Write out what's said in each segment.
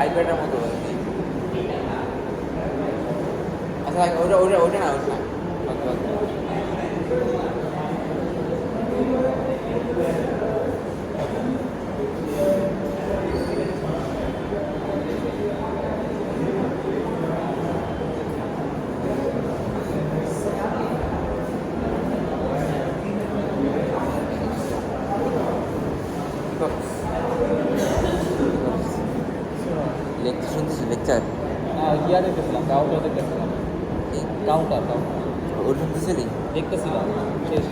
আইপ্যাডের মতো আচ্ছা ওটা ওটা ওটা না ওটা না লেকচার শুনতেছি লেকচার ইয়া দেখতেছিলাম, কাউন্টার দেখতেছিলাম, কাউন্টার ওটা শুনতেছিলি দেখতেছিলাম শেষ।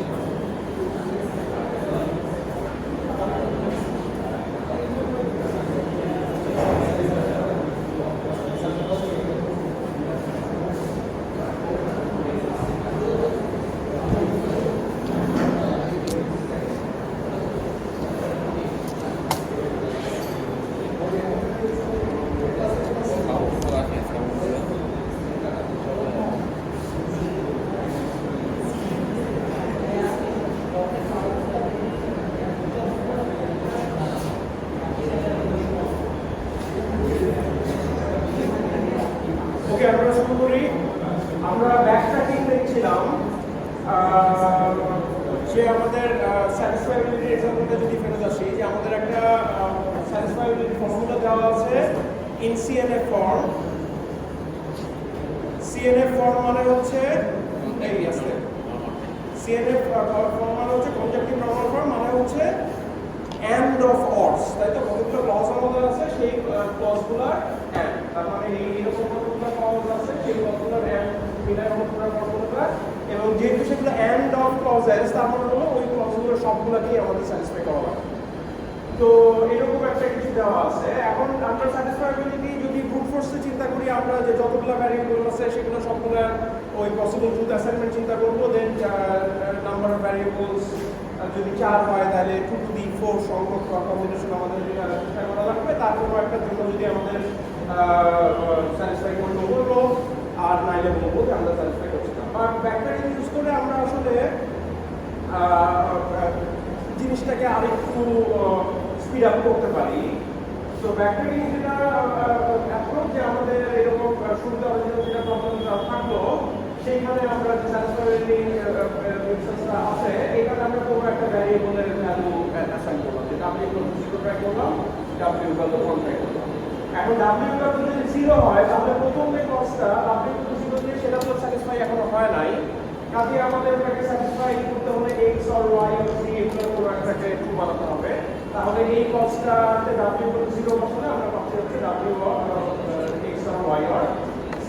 ওকে, আমরা শুরু করি। আমরা ব্যাকট্র্যাকিং দেখছিলাম যে আমাদের স্যাটিসফাইবিলিটি এক্সাম্পলটা যদি ফেরত আসি, যে আমাদের একটা স্যাটিসফাইবিলিটি ফর্মুলা দেওয়া আছে in CNF form. CNF form মানে হচ্ছে এই আসলে সিএনএফ ফর্ম মানে হচ্ছে কনজাংটিভ নরমাল ফর্ম, মানে হচ্ছে এন্ড অফ অর্স, তাই তো? কতগুলো ক্লজ আমাদের আছে, সেই ক্লজগুলোর এন্ড, তার মানে এইরকম কতগুলো ক্লজ আছে, সেই ক্লজগুলোর এন্ড মিলাই কতগুলো ফর্মুলা, এবং যেহেতু সেগুলো এন্ড অফ ক্লজেস, তার মানে হলো ওই ক্লজগুলোর সবগুলোকেই আমাদের স্যাটিসফাই করা হবে। তো এরকম একটা কিছু দেওয়া আছে। এখন আমরা স্যাটিসফাইবিলিটি যদি ব্রুট ফোর্সে চিন্তা করি, আমরা যে যতগুলো ভ্যারিয়েবল আছে সেগুলো সবগুলো ওই পসিবল ট্রুথ অ্যাসাইনমেন্ট চিন্তা করবো, দেন নাম্বার অফ ভ্যারিয়েবলস যদি 4 হয় তাহলে 2 to the 4 সংখ্যক কম্বিনেশন আমাদের চেষ্টা করা লাগবে। তারপর একটা জন্য যদি আমাদের স্যাটিসফাই করতে বলবো, আর নাইলে বলবো যে আমরা স্যাটিসফাই করছি না। বাট ব্যাকট্র্যাকিং ইউজ করে আমরা আসলে জিনিসটাকে আরেকটু স্পিড আপ করতে পারি। তো ব্যাকট্র্যাকিং যেটা এখন যে আমাদের এরকম সুবিধা যেটা প্রবলেম থাকলো, সেইখানে আমরা যে স্যাটিসফাইবিলিটি মেথডসটা আছে, এখানে আমরা কোনো একটা ভ্যারিয়েবলের ভ্যালু অ্যাসাইন করলাম, যে w = 0 ট্রাই করলাম, w = 1 ট্রাই করলাম। এখন w = যদি 0 হয়, তাহলে প্রথম যে ক্লজটা w = 0 দিয়ে সেটা তো স্যাটিসফাই এখনো হয় নাই। কাজে আমাদের ওটাকে স্যাটিসফাই করতে হলে x or y or z এগুলো কোনো একটাকে ট্রু বানাতে হবে। তাহলে এই ক্লজটাতে w = 0 বসালে আমরা পাচ্ছি হচ্ছে w x or y or z।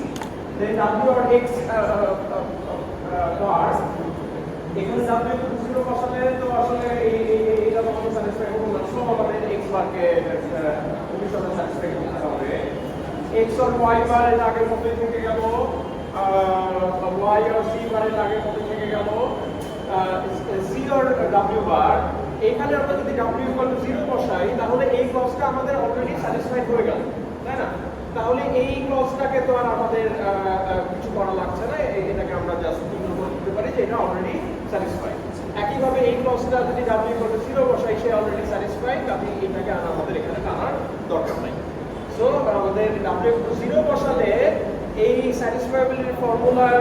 then w or x বার, এখানে w = 0 বসালে তো আসলে এইটা কখনো স্যাটিসফাই হবে না। সো আমাদের x বারকে ভবিষ্যতে স্যাটিসফাই করতে হবে। x or y বার এর আগের মতোই থেকে গেল, y or z বারের আগের মতোই থেকে গেল, z or w বার। এখানে আমরা যদি w = 0 বসাই, তাহলে এই ক্লজটা আমাদের অলরেডি স্যাটিসফাইড হয়ে গেল, তাই না? তাহলে এই ক্লজটাকে তো আর আমাদের কিছু করা লাগছে না, এটাকে আমরা জাস্ট ইগনোর করে দিতে পারি যে এটা অলরেডি স্যাটিসফাইড। একইভাবে এই ক্লজটা যদি w = 0 বসাই, সে অলরেডি স্যাটিসফাইড, তাহলে এটাকে আর আমাদের এখানে টানার দরকার নাই। সো আমাদের w = 0 বসালে এই স্যাটিসফাইবিলিটি ফর্মুলার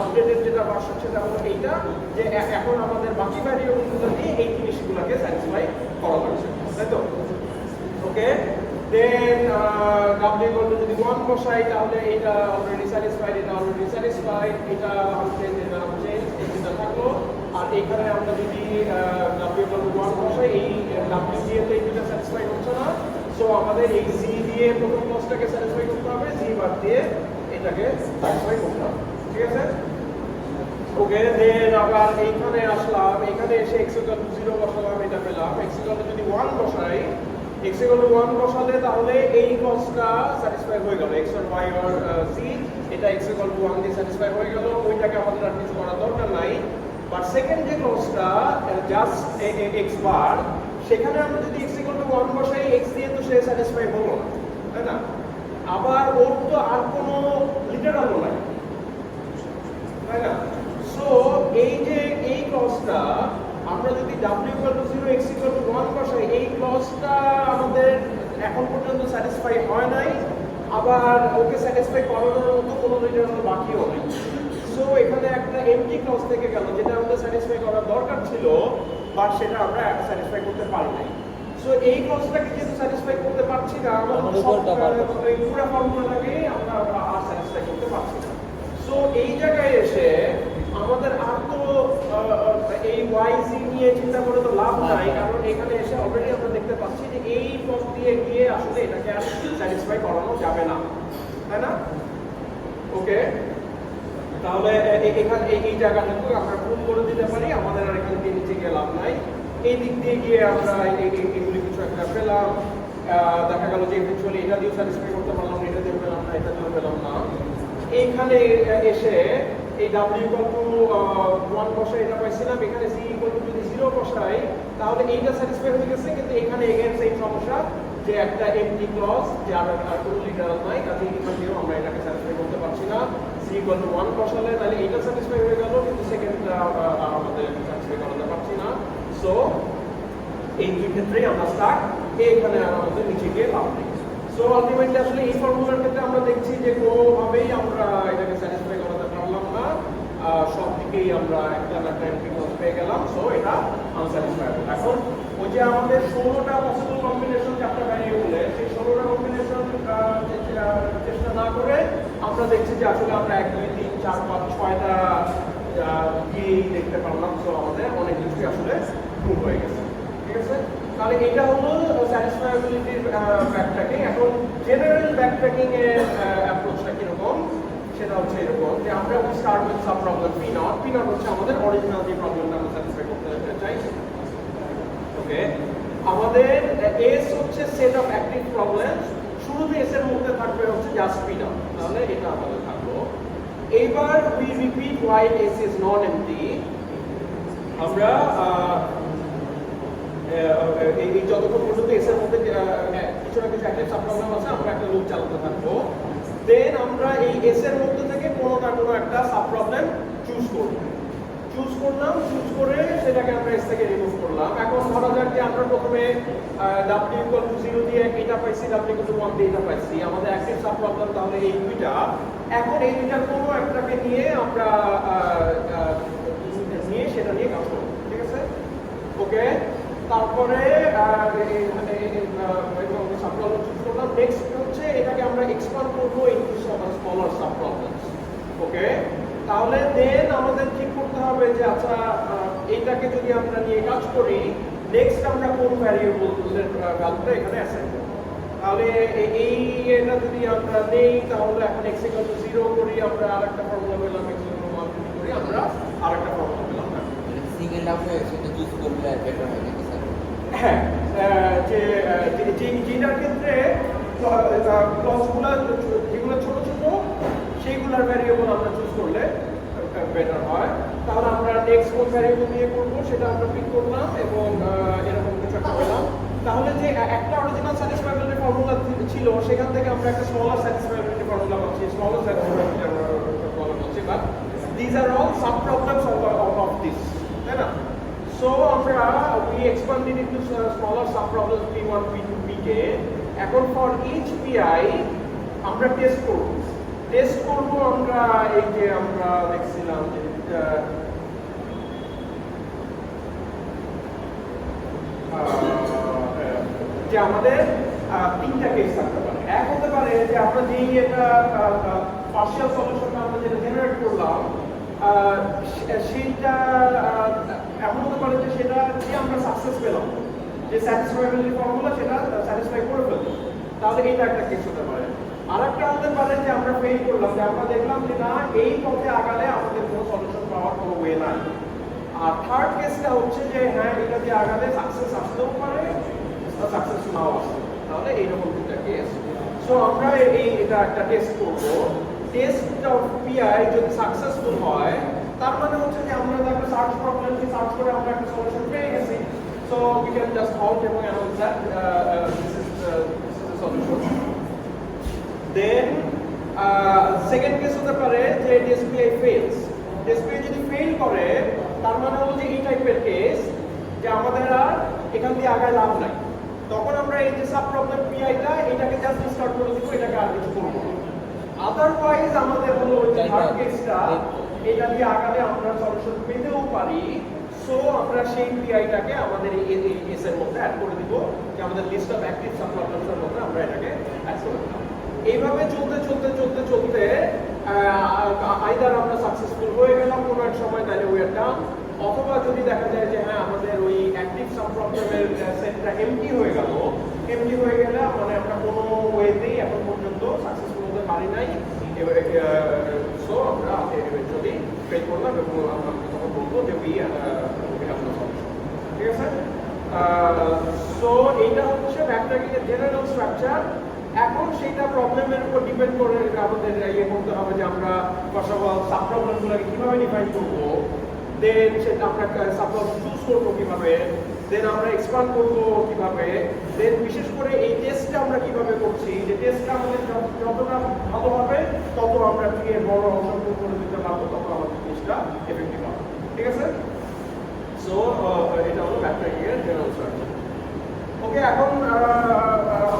আপডেটেড যেটা ভার্সন, সেটা হলো এইটা, যে এখন আমাদের বাকি ভ্যারিয়েবলগুলো দিয়ে এই জিনিসগুলোকে স্যাটিসফাই করা হচ্ছে, তাই তো? ওকে, দেন w = যদি 1 বসাই, তাহলে এটা অলরেডি স্যাটিসফাইড, এটা অলরেডি স্যাটিসফাইড, এটা হচ্ছে এটা থাকলো। আর এখানে আমরা যদি w = 1 বসাই, এই w দিয়ে তো এটা স্যাটিসফাইড হচ্ছে না। সো আমাদের এই z দিয়ে প্রথম ক্লজটাকে স্যাটিসফাই করতে হবে, z বাদ দিয়ে এটাকে স্যাটিসফাই করতে হবে, ঠিক আছে? ওকে, দেন আবার এইখানে আসলাম, এখানে এসে x = 0 বসালাম, এটা পেলাম। x = যদি 1 বসাই, x = 1 বসালে তাহলে এই ক্লজটা স্যাটিসফাই হয়ে গেল, x or y or z, এটা x = 1 দিয়ে স্যাটিসফাই হয়ে গেল, ওইটাকে আমাদের আর কিছু করার দরকার নাই। বাট সেকেন্ড যে ক্লজটা জাস্ট x বার, সেখানে আমরা যদি x = 1 বসাই, x দিয়ে তো সে স্যাটিসফাই হলো না, তাই না? আবার ওর তো আর কোনো লিটারাল নাই, তাই না? সো এই যে এই ক্লজটা আমরা যদি w = 0 x = 1 বসাই, স্যাটিসফাই হয় নাই, আবার ওকে স্যাটিসফাই করানোর মতো কোনো লিটারাল বাকিও নেই। সো এখানে একটা এমটি ক্লজ থেকে গেল যেটা আমাদের স্যাটিসফাই করার দরকার ছিল, বাট সেটা আমরা স্যাটিসফাই করতে পারি নাই। সো এই ক্লজটাকে যেহেতু স্যাটিসফাই করতে পারছি না, আমাদের পুরো ফর্মুলাটাকে আমরা আর স্যাটিসফাই করতে পারছি না। সো এই জায়গায় এসে আমাদের আর তো এই ওয়াইজি নিয়ে চিন্তা করে তো লাভ নাই, কারণ এখানে এসে অলরেডি আমরা দেখতে পাচ্ছি যে এই পথ দিয়ে গিয়ে আসলে এটাকে আর স্যাটিসফাই করানো যাবে না, তাই না? ওকে, তাহলে এখানে এই জায়গাটুকু আমরা প্রুভ করে দিতে পারি, আমাদের আর এখান দিয়ে নিচে গিয়ে লাভ নাই। এই দিক দিয়ে গিয়ে আমরা এগুলি কিছু একটা পেলাম, দেখা গেল যে ইভেনচুয়ালি এটা দিয়ে স্যাটিসফাই করতে পারলাম, এটা দিয়ে পেলাম না, এটা দিয়ে পেলাম না। এইখানে এসে এই w ইকুয়াল টু 1 বসাই এটা পাইছিলাম, এখানে c ইকুয়াল টু যদি 0 বসাই তাহলে এইটা স্যাটিসফাই হয়ে গেছে, কিন্তু এখানে এগেইন সেম সমস্যা যে একটা এমটি ক্লজ যে আর কোনো লিটারাল নাই, কাজে এখানেও আমরা এটাকে স্যাটিসফাই করতে পারছি না। c ইকুয়াল টু 1 বসালে তাহলে এইটা স্যাটিসফাই হয়ে গেল, কিন্তু সেকেন্ডটা আমাদের স্যাটিসফাই করাতে পারছি না। সো এই দুই ক্ষেত্রেই আমরা স্টাক, এখানে আর আমাদের নিচে গিয়ে লাভ নেই। সো আলটিমেটলি আসলে এই ফর্মুলার ক্ষেত্রে আমরা দেখছি যে কোনোভাবেই আমরা এটাকে স্যাটিসফাই করাতে পারলাম না, সব দিকেই আমরা একটা এমটি ক্লজ পেয়ে গেলাম। সো এটা আনস্যাটিসফাইবল। এখন ওই যে আমাদের 16টা পসিবল কম্বিনেশন চারটা ভ্যারিয়েবলে, সেই 16টা কম্বিনেশন চেষ্টা না করে আমরা দেখছি যে আসলে আমরা 1 2 3 4 5 6টা দিয়েই দেখতে পারলাম। সো আমাদের অনেক কিছুই আসলে প্রুভ হয়ে গেছে, ঠিক আছে? তাহলে এটা হলো স্যাটিসফায়াবিলিটির ব্যাকট্র্যাকিং। এখন জেনারেল ব্যাকট্র্যাকিং এর অ্যাপ্রোচটা কিরকম, সেটা হচ্ছে এরকম যে আমরা start with sub problem P not হচ্ছে আমাদের অরিজিনাল যে প্রবলেমটা আমরা স্যাটিসফাই করতে চাই। ওকে, আমাদের এস হচ্ছে সেট অফ অ্যাক্টিভ প্রবলেমস, শুরুতে এস এর মধ্যে থাকবে হচ্ছে জাস্ট পি নট, তাহলে এটা আমাদের থাকলো। এইবার we repeat while S is non MT. আমরা এই যতক্ষণ পর্যন্ত এস এর মধ্যে কিছু না কিছু অ্যাক্টিভ সাব প্রবলেম আছে, আমরা একটা লুপ চালাতে থাকবো। দেন আমরা এই এস এর মধ্যে থেকে কোনো না কোনো একটা সাব প্রবলেম চুজ করলাম, চুজ করে সেটাকে আমরা এস থেকে রিমুভ করলাম। এখন ধরা যাক যে আমরা প্রথমে w ইকুয়াল টু 0 দিয়ে এটা পাইছি, w ইকুয়াল টু 1 দিয়ে এটা পাইছি, আমাদের অ্যাক্টিভ সাব প্রবলেম তাহলে এই দুইটা। এখন এই দুইটার কোনো একটাকে নিয়ে আমরা সেটা নিয়ে কাজ করব, ঠিক আছে? ওকে, তারপরে সাব প্রবলেম চুজ করলাম। নেক্সট হচ্ছে এটাকে আমরা এক্সপান্ড করবো ইনটু স্মলার সাব প্রবলেমস। ওকে, তাহলে দেন আমাদের ঠিক করতে হবে যে আচ্ছা এইটাকে যদি আমরা নিয়ে কাজ করি, নেক্সট আমরা কোন ভ্যারিয়েবলের ভ্যালুটা এখানে অ্যাসাইন করব। তাহলে এটা যদি আমরা নেই তাহলে এখন x ইকুয়াল টু 0 করি, আমরা আরেকটা ফর্মুলা পেলাম, x ইকুয়াল টু 1 করি, আমরা আরেকটা ফর্মুলা পেলাম। সিঙ্গেল লাভ হয়ে সেটা চুজ করলে বেটার হয় নাকি স্যার? হ্যাঁ, যেটার ক্ষেত্রে ক্লজগুলো যেগুলো ছোট ছোট সেইগুলোর ভ্যারিয়েবল আমরা চুজ করলে বেটার হয়। তাহলে আমরা নেক্সট কোন ভ্যারিয়েবল নিয়ে করবো সেটা আমরা পিক করলাম এবং এরকম কিছু একটা পেলাম। তাহলে যে একটা অরিজিনাল স্যাটিসফাইবিলিটি ফর্মুলা ছিল সেখান থেকে আমরা একটা স্মলার স্যাটিসফাইবিলিটি ফর্মুলা পাচ্ছি, স্মলার স্যাটিসফাইবিলিটি ফর্মুলা পাচ্ছি, but this are all sub problems of this, তাই না? সো আমরা we expanded into smaller sub problems p1 p2 pk. এখন ফর each pi আমরা টেস্ট করব আমরা এই যে আমরা দেখছিলাম যে আমাদের তিনটা কেস থাকতে পারে। এক হতে পারে যে আমরা যেই এটা পার্শিয়াল সলিউশনটা আমরা যেটা জেনারেট করলাম সেইটা এমন হতে পারে যে সেটা যে আমরা সাকসেস পেলাম, যে স্যাটিসফাইবিলিটি ফর্মুলা সেটা স্যাটিসফাই করে ফেললাম, তাহলে এটা একটা কেস হতে পারে। আর একটা হতে পারে যে আমরা ফেল করলাম, যে আমরা দেখলাম যে না এই পথে আগালে আমাদের কোনো সলিউশন পাওয়ার কোনো ওয়ে নাই। আর থার্ড কেসটা হচ্ছে যে হ্যাঁ এটা দিয়ে আগালে সাকসেস আসতেও পারে, সাকসেস নাও আসতে পারে, তাহলে এইরকম দুটা কেস। সো আমরা এটা একটা টেস্ট করবো। টেস্ট অফ পিআই যদি সাকসেসফুল হয় তার মানে হচ্ছে যে আমরা একটা সার্চ প্রবলেমকে সার্চ করে আমরা একটা সলিউশন পেয়ে গেছি। So we can just halt এবং announce that this is the solution. Then second case হতে পারে যে test PI fails. Test PI যদি ফেল করে তার মানে হলো যে এই টাইপের কেস যে আমাদের আর এখান দিয়ে আগায় লাভ নাই, তখন আমরা এই যে সাব প্রবলেম পিআইটা এটাকে জাস্ট স্টার্ট করে দিব, এটাকে আর কিছু করবো না। আদারওয়াইজ আমাদের হলো ওই যে থার্ড কেসটা, এটা দিয়ে আগামী আমরা সলিউশন পেতেও পারি। সো আমরা সেই পিআইটাকে আমাদের এই কেস এর মধ্যে অ্যাড করে দিব, যে আমাদের list of active sub problems এর মধ্যে আমরা এটাকে অ্যাড করে দিলাম। এইভাবে চলতে আইদার আমরা সাকসেসফুল হয়ে গেলাম কোনো এক সময়, তাহলে উই আর ডান। অথবা যদি দেখা যায় যে হ্যাঁ আমাদের ওই অ্যাক্টিভ সাব প্রবলেমের সেটটা এমটি হয়ে গেল, এমটি হয়ে গেলে মানে আমরা কোনো ওয়েতেই এখন পর্যন্ত সাকসেসফুল হতে পারি নাই, সো আমরা ইভেন্চুয়ালি ফেল করলাম এবং আমরা তখন বলবো যে উই হ্যাভ নো সলিউশন। ঠিক আছে? সো এইটা হচ্ছে ব্যাকট্র্যাকিংয়ের জেনারেল স্ট্রাকচার। এখন সেটা প্রবলেমের উপর ডিপেন্ড করে আমাদের ইয়ে করতে হবে যে আমরা ফার্স্ট অফ অল সাব প্রবলেমগুলোকে কিভাবে ডিফাইন করবো, দেন সেটা আমরা সাব প্রবলেম চুজ করবো কিভাবে, দেন আমরা এক্সপান্ড করবো কিভাবে, দেন বিশেষ করে এই টেস্টটা আমরা কিভাবে করছি, যে টেস্টটা আমাদের যতটা ভালো হবে তত আমরা এর বড় অংশ করে দিতে পারবো, তত আমাদের টেস্টটা এফেক্টিভ হবে। ঠিক আছে? সো এটা হলো ব্যাকট্র্যাকিংয়ের জেনারেল স্ট্রাকচার। ওকে, এখন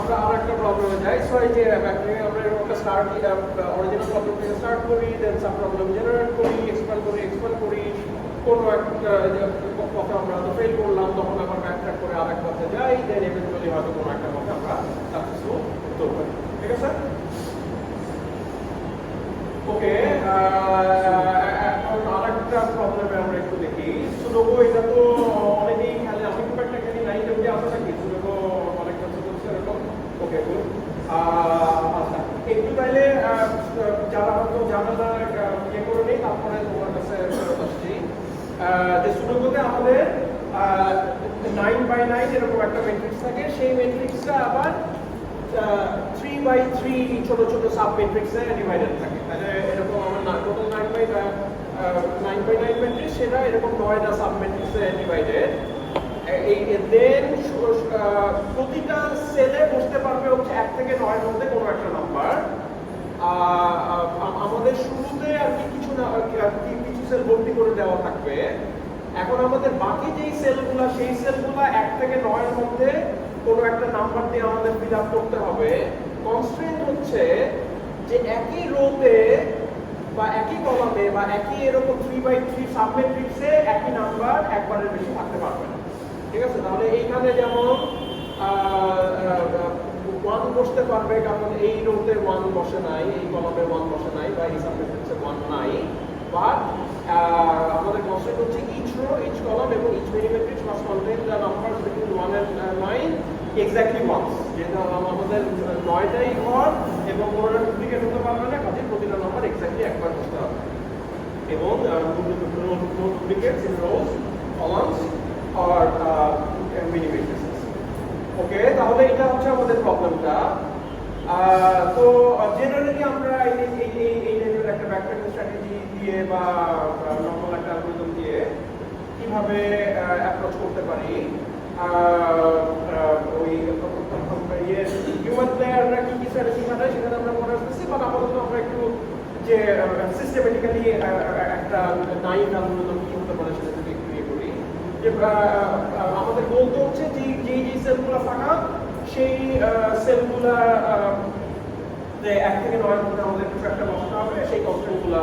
আমরা আরেকটা প্রবলেমে যাই। সো এই যে ব্যাকট্র্যাকিং আমরা এরকম একটা অরিজিনাল প্রবলেম থেকে স্টার্ট করি, দেন সাব প্রবলেম জেনারেট করি, এক্সপ্যান্ড করি, কোনো একটা কথা আমরা হয়তো ফেল করলাম, তখন আবার ব্যাকট্র্যাক করে আরেক পথে যাই, দেন ইভেন্চুয়ালি হয়তো কোনো একটা পথে আমরা সাকসেসফুল হতে পারি। ঠিক আছে? ওকে, এখন আরেকটা প্রবলেমে আমরা একটু দেখি। সুডোকু এটা তো অনেকেই খেলে, আমি খুব একটা খেলি নাই, কেউ কি আছে নাকি সুডোকু অনেক বছর চলছে এরকম? ওকে, গুড। আচ্ছা, একটু তাইলে যারা হয়তো জানা না ইয়ে করে নেই, তারপরে তোমার কাছে ফেরত আসছি। যে সুডোকুতে আমাদের 9x9 এরকম একটা ম্যাট্রিক্স থাকে, সেই ম্যাট্রিক্সটা আবার 3x3 ছোট ছোট সাব ম্যাট্রিক্সে ডিভাইডেড থাকে। তাহলে এরকম আমার টোটাল 9x9 ম্যাট্রিক্স, সেটা এরকম 9টা সাব ম্যাট্রিক্সে ডিভাইডেড। এই দেন প্রতিটা সেলে বসতে পারবে হচ্ছে 1 থেকে 9 এর মধ্যে কোনো একটা নাম্বার। আমাদের শুরুতে আর কি কিছু সেল ভর্তি করে দেওয়া থাকবে। এখন আমাদের বাকি যেই সেলগুলো, সেই সেলগুলো 1 থেকে 9 এর মধ্যে কোনো একটা নাম্বার দিয়ে আমাদের ফিল আপ করতে হবে। কনস্ট্রেন্ট হচ্ছে যে একই রোতে বা একই কলামে বা একই এরকম 3x3 সাব ম্যাট্রিক্সে একই নাম্বার একবারের বেশি থাকতে পারবে না। ঠিক আছে? তাহলে এইখানে যেমন 1 বসতে পারবে, কারণ এই রোতে 1 বসে নাই, এই কলামে 1 বসে নাই, বা এই সাব ম্যাট্রিক্সে 1 নাই। বাট আমাদের কনস্ট্রেন্ট হচ্ছে each row, each column এবং each many matrix must contain the numbers between 1 and 9 exactly once. যেটা আমাদের 9টাই ঘর এবং কোনোটা ডুপ্লিকেট হতে পারবে না, কাজে প্রতিটা নাম্বার এক্স্যাক্টলি একবার বসতে হবে। এবং no duplicates in rows, columns or many matrices. ওকে, তাহলে এটা হচ্ছে আমাদের প্রবলেমটা। তো জেনারেলি আমরা এই টাইপের একটা ব্যাকট্র্যাকিং স্ট্র্যাটেজি দিয়ে বা নরমাল একটা অ্যালগরিদম দিয়ে কিভাবে অ্যাপ্রোচ করতে পারি। ওই হিউম্যান প্লেয়াররা কি স্ট্র্যাটেজি খাটায় সেখানে আমরা পরে আসতেছি, বাট আপাতত আমরা একটু যে সিস্টেমেটিক্যালি একটা নাইভ অ্যালগরিদম কি হতে পারে সেটা থেকে একটু ইয়ে করি। যে আমাদের বলতে হচ্ছে যে যেই সেলগুলো ফাঁকা, সেই সেলগুলা 1 থেকে 9 মধ্যে আমাদের কিছু একটা বসাতে হবে, সেই কনস্ট্যান্টগুলো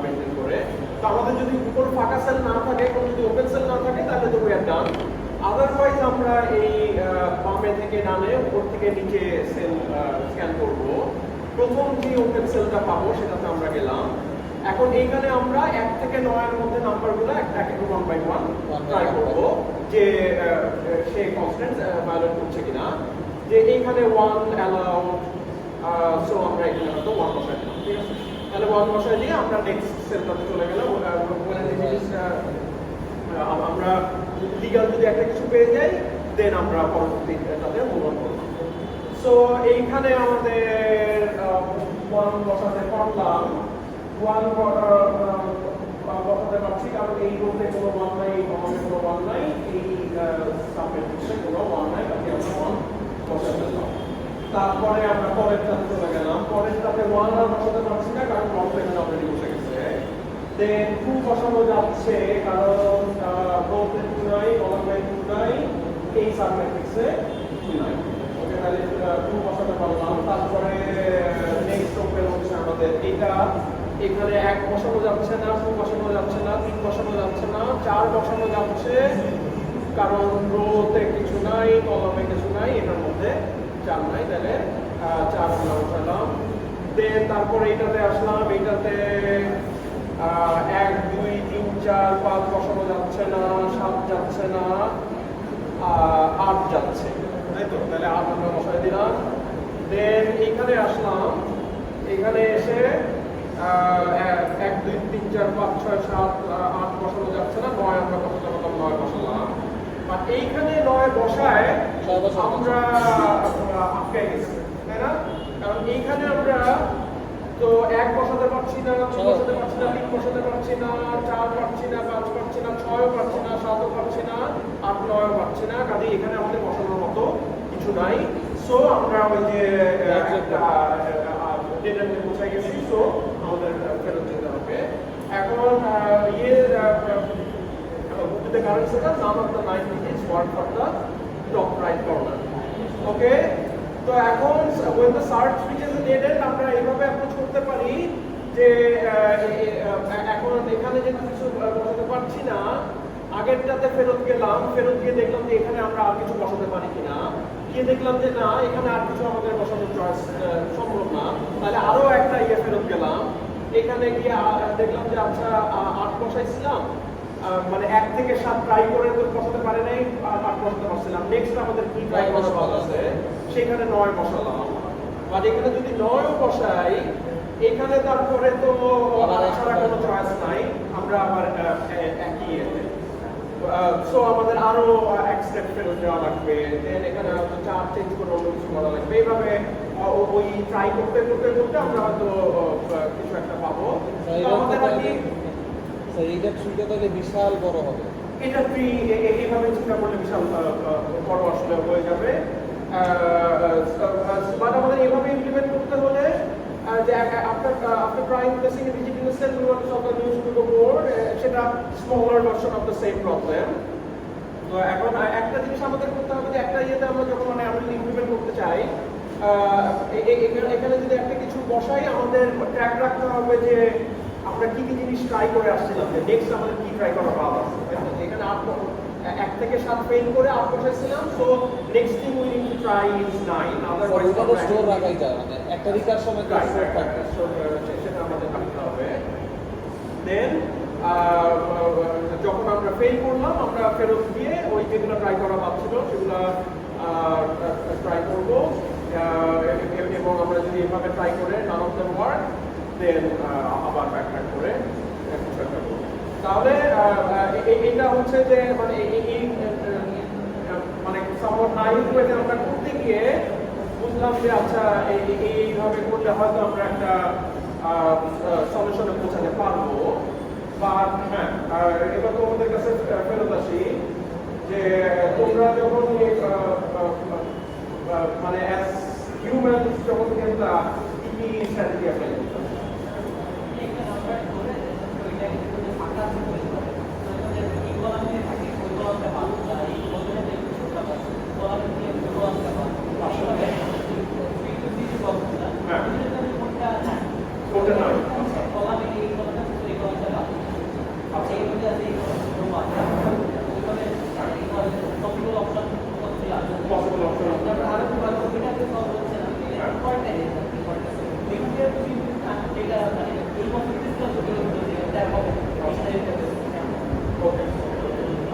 মেনটেন করে। তো আমাদের যদি কোনো ফাঁকা সেল না থাকে, কোনো যদি ওপেন সেল না থাকে, তাহলে তো উই আর ডান। আদারওয়াইজ আমরা এই বামে থেকে ডানে, উপর থেকে নিচে সেল স্ক্যান করব। প্রথম যে ওপেন সেলটা পাবো সেটাতে আমরা গেলাম। এখন এইখানে আমরা 1 থেকে 9 এর মধ্যে নাম্বারগুলো একটা 1 বাই 1 ট্রাই করব যে সে কনস্ট্যান্ট ভায়োলেট করছে কিনা। যে এইখানে 1 অ্যালাউড, সো আমরা এখানে হয়তো 1 বসাই দিলাম। ঠিক আছে? তাহলে 1 বসাই দিয়ে আমরা নেক্সট সেলটাতে চলে গেলাম। আমরা লিগাল যদি একটা কিছু পেয়ে যাই, দেন আমরা পরবর্তীটাতে মুভ অন করলাম। সো এইখানে আমাদের 1 বসাতে পারলাম, 1 বসাতে পারছি কারণ এই রোতে কোনো 1 নাই, এই কলামে কোনো 1 নাই, এই সাবমেট্রিক্সে কোনো 1 নাই, তাকে আমরা 1 বসাতে পারলাম। তারপরে আমরা পরেরটাতে চলে গেলাম। পরেরটাতে 1 আর বসাতে পারছি না কারণ রোতে এখানে অলরেডি বসে গেছে। দেন 2 বসানো যাচ্ছে কারণ রোতে 2 নাই, কলামে 2 নাই, এই সাব ম্যাট্রিক্সে কিছুই নাই। ওকে, তাহলে 2 বসাতে পারলাম। তারপরে নেক্সট ওপেন হচ্ছে আমাদের এটা, এখানে 1 বসানো যাচ্ছে না, 2 বসানো যাচ্ছে না, 3 বসানো যাচ্ছে না, 4 বসানো যাচ্ছে, কারণ রোতে কিছু নাই, কলমে কিছু নাই, এটার মধ্যে 4 নাই, তাহলে 4 আমরা বসালাম। দেন তারপরে এটাতে আসলাম, এটাতে 1 2 3 4 5 বসানো যাচ্ছে না, 7 যাচ্ছে না, 8 যাচ্ছে, তাই তো? তাহলে 8 আমরা বসাই দিলাম। দেন এখানে আসলাম, এখানে এসে 1 2 3 4 5 6 7 8 বসানো যাচ্ছে না, 9 আমরা বসাতে পারলাম, 9 বসালাম। আর এইখানে 9 বসায় আমরা আটকে গেছি, তাই না? কারণ এইখানে আমরা তো 1 বসাতে পারছি না, 2 বসাতে পারছি না, 3 বসাতে পারছি না, 4 পারছি না, 5 পারছি না, 6 পারছি না, 7 পারছি না, 8 9 পারছি না। কাজে এখানে আমাদের বসানোর মতো কিছু নাই। সো আমরা ওই যে ডেটাতে পৌঁছে গেছি, সো আমাদের ফেরত যেতে হবে। এখন the current setup, none of the 9 digits work for the top right corner. Okay? তো এখন when the search reaches a dead end, আমরা এইভাবে অ্যাপ্রোচ করতে পারি যে এখন এখানে যে কিছু বসাতে পারছি না, আগেরটাতে ফেরত গেলাম, ফেরত গিয়ে দেখলাম যে এখানে আমরা আর কিছু বসাতে পারি কিনা, গিয়ে দেখলাম যে না, এখানে আর কিছু আমাদের বসানোর চয়েস সম্ভব না, তাহলে আরো একটা ফেরত গেলাম, এখানে গিয়ে দেখলাম যে আচ্ছা 8 বসাইছিলাম, মানে 1 থেকে 7 ট্রাই করে তো বসাতে পারে নাই, 8 বসাতে পারছিলাম। নেক্সট আমাদের কি ট্রাই করা ভালো আছে, সেখানে 9 বসালাম। আর এখানে যদি 9 বসাই, এখানে তারপরে তো ছাড়া কোনো চয়েস নাই, আমরা আবার একই সো আমাদের আরো এক স্টেপ ফেরত যাওয়া লাগবে, দেন এখানে হয়তো 4 চেঞ্জ করে অন্য কিছু করা লাগবে। এইভাবে ওই ট্রাই করতে করতে করতে আমরা হয়তো কিছু একটা পাবো। আমাদের আর কি এইটা শুনতে তাহলে বিশাল বড় হবে। এটা ট্রি এইভাবে চিন্তা করলে বিশাল বড় আসলে হয়ে যাবে। বাট আমাদের এইভাবে ইমপ্লিমেন্ট করতে হলে যে after trying placing a digit in a cell, we want to solve the new pseudo board, সেটা smaller version of the same problem. তো এখন একটা জিনিস আমাদের করতে হবে যে একটা ইয়েতে আমরা যখন মানে আমরা ইমপ্লিমেন্ট করতে চাই, এখানে যদি একটা কিছু বসাই, আমাদের ট্র্যাক রাখতে হবে যে আমরা কি কি জিনিস ট্রাই করে আসছিলাম, যে নেক্সট আমাদের কি ট্রাই করা ভালো আছে। এখানে 1 থেকে 7 ফেল করে 8 বসাইছিলাম, so next thing we need to try is 9। Otherwise ওটা তো স্টোর রাখাই যায়, মানে একটা রিকার সময় তো স্টোর থাকবে, সেটা আমাদের রাখতে হবে। দেন যখন আমরা ফেল করলাম, আমরা ফেরত দিয়ে ওই যেগুলো ট্রাই করা ভাবছিল সেগুলো ট্রাই করব, এবং আমরা যদি এভাবে ট্রাই করে নান অফ দ্য ওয়ার্ক, দেন আবার ব্যাকট্র্যাক করে কিছু একটা করব। তাহলে এটা হচ্ছে যে মানে মানে সামহাউ নাইভ ওয়েতে আমরা করতে গিয়ে বুঝলাম যে আচ্ছা এইভাবে করলে হয়তো আমরা একটা সলিউশনে পৌঁছাতে পারবো। বা হ্যাঁ, এবার তোমাদের কাছে ফেরত আসি যে তোমরা যখন মানে অ্যাজ হিউম্যানস যখন তোমরা কি কি স্ট্র্যাটেজি অ্যাপ্লাই করতে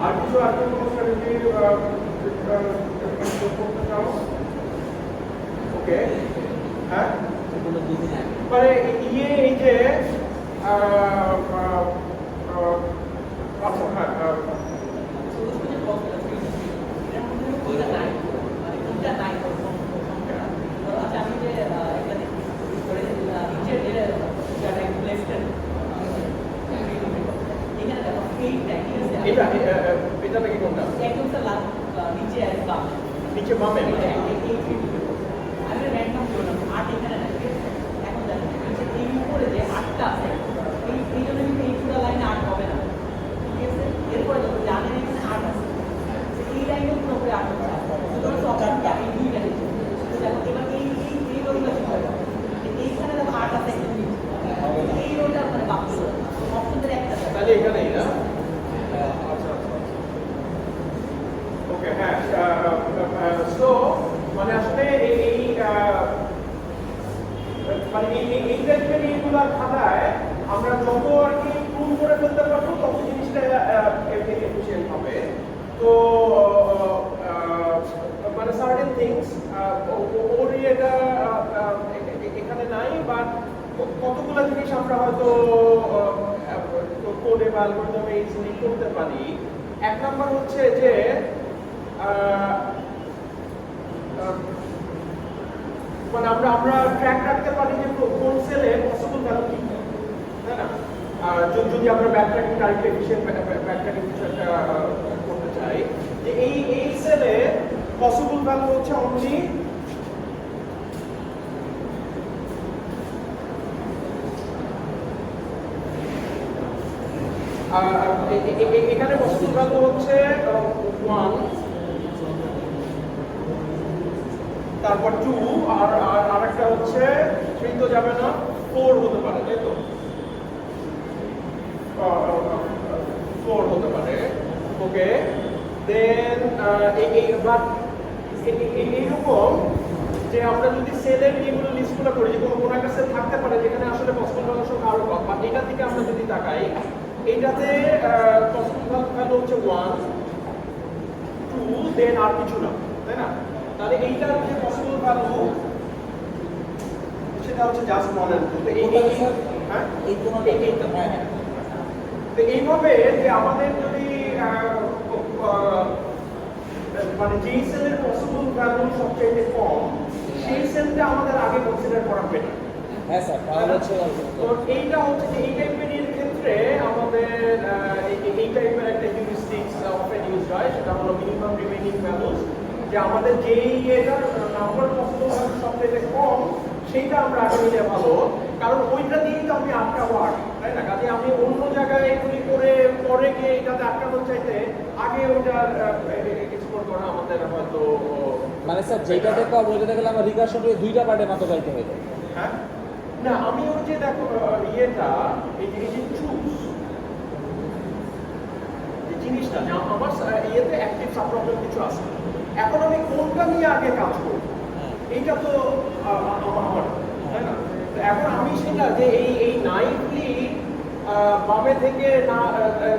আর কিছু আর কোনো স্ট্র্যাটেজি করতে চাও? ওকে, হ্যাঁ, মানে এই যে আচ্ছা হ্যাঁ এটা এটা নাকি কোনটা? নিচে বামে আমি র্যান্ডম করলাম 8 এখানে রাখি। এখন দেখো নিচে এই উপরে যে 8টা আছে, এই জন্য কিন্তু এই পুরো লাইনে 8 হবে না, ঠিক আছে? এরপরে দেখো জানেন এখানে 8 আছে, এই লাইনে পুরো 8 হচ্ছে সুতরাং অপশনটা এই দুইটা নিচ্ছে দেখো এবার এই রোটা কি হবে এইখানে দেখো 8 আছে এই রোটা মানে বাকি অপশনের একটা তাহলে এখানেই না আচ্ছা ওকে হ্যাঁ সো মানে আসলে এই মানে এই টাইপের এইগুলার খাতায় আমরা যত আর কি প্রুভ করে ফেলতে পারবো তত জিনিসটা এফিশিয়েন্ট হবে তো মানে সার্টেন থিংস ওর এটা এখানে নাই বাট কতগুলো জিনিস আমরা হয়তো কোডে বা অ্যালগরিদমে ইজিলি করতে পারি এক নাম্বার হচ্ছে যে মানে আমরা ট্র্যাক রাখতে পারি যে কোন সেলে পসিবল ভ্যালু কি তাই না যদি আমরা ব্যাকট্র্যাকিং আরেকটু এফিশিয়েন্ট ব্যাকট্র্যাকিং কিছু একটা করতে চাই যে এই সেলে পসিবল ভ্যালু হচ্ছে অনলি এখানে পসিবল ভ্যালু হচ্ছে 1 তারপর 2 আর আরেকটা হচ্ছে 3 তো যাবে না 4 হতে পারে তাই তো 4 হতে পারে ওকে দেন এইরকম যে আমরা যদি সেলের এগুলো লিস্টগুলো করি যে কোনো একটা সেল থাকতে পারে যেখানে আসলে পসিবল ভ্যালু সংখ্যা আরো কম বা এটা থেকে আমরা যদি তাকাই এইটাতে পসিবল ভ্যালু হচ্ছে 1 2 দেন আর কিছু না তাই না তাহলে এইটার যে পসিবল ভ্যালু সেটা হচ্ছে জাস্ট 1 and 2 তো এই তো এইভাবে যে আমাদের যদি মানে যেই সেলের পসিবল ভ্যালু সবচেয়ে কম সেই সেলটা আমাদের আগে কনসিডার করা বেটার হ্যাঁ স্যার তাহলে হচ্ছে তো এইটা হচ্ছে যে এই টাইপের এর ক্ষেত্রে আমাদের এই টাইপের একটা হিউরিস্টিক্স অফেন ইউজ হয় সেটা হলো মিনিমাম রিমেইনিং ভ্যালুস যে আমাদের যেই এটার নাম্বার পসিবল ভ্যালু সবচেয়ে কম সেইটা আমরা আগে নিলে ভালো কারণ ওইটা দিয়েই তো আমি আটকাবো আগে তাই না কাজে আমি অন্য জায়গায় এগুলি করে পরে গিয়ে এটাতে আটকানোর চাইতে আগে ওইটার এক্সপ্লোর করা আমাদের হয়তো মানে স্যার যেটাতে পাবো ওইটাতে গেলে আমার রিকার্শন দুইটা পার্টে মাত্র যাইতে হবে হ্যাঁ না আমি ওই যে দেখো ইয়েটা এই যে চুজ এই জিনিসটা যে আমার ইয়েতে অ্যাক্টিভ সাবপ্রবলেম কিছু আছে এখন আমি কোনটা নিয়ে আগে কাজ করব এইটা তো আমার তাই না এখন আমি সেটা যে এই নাইটলি বামে থেকে না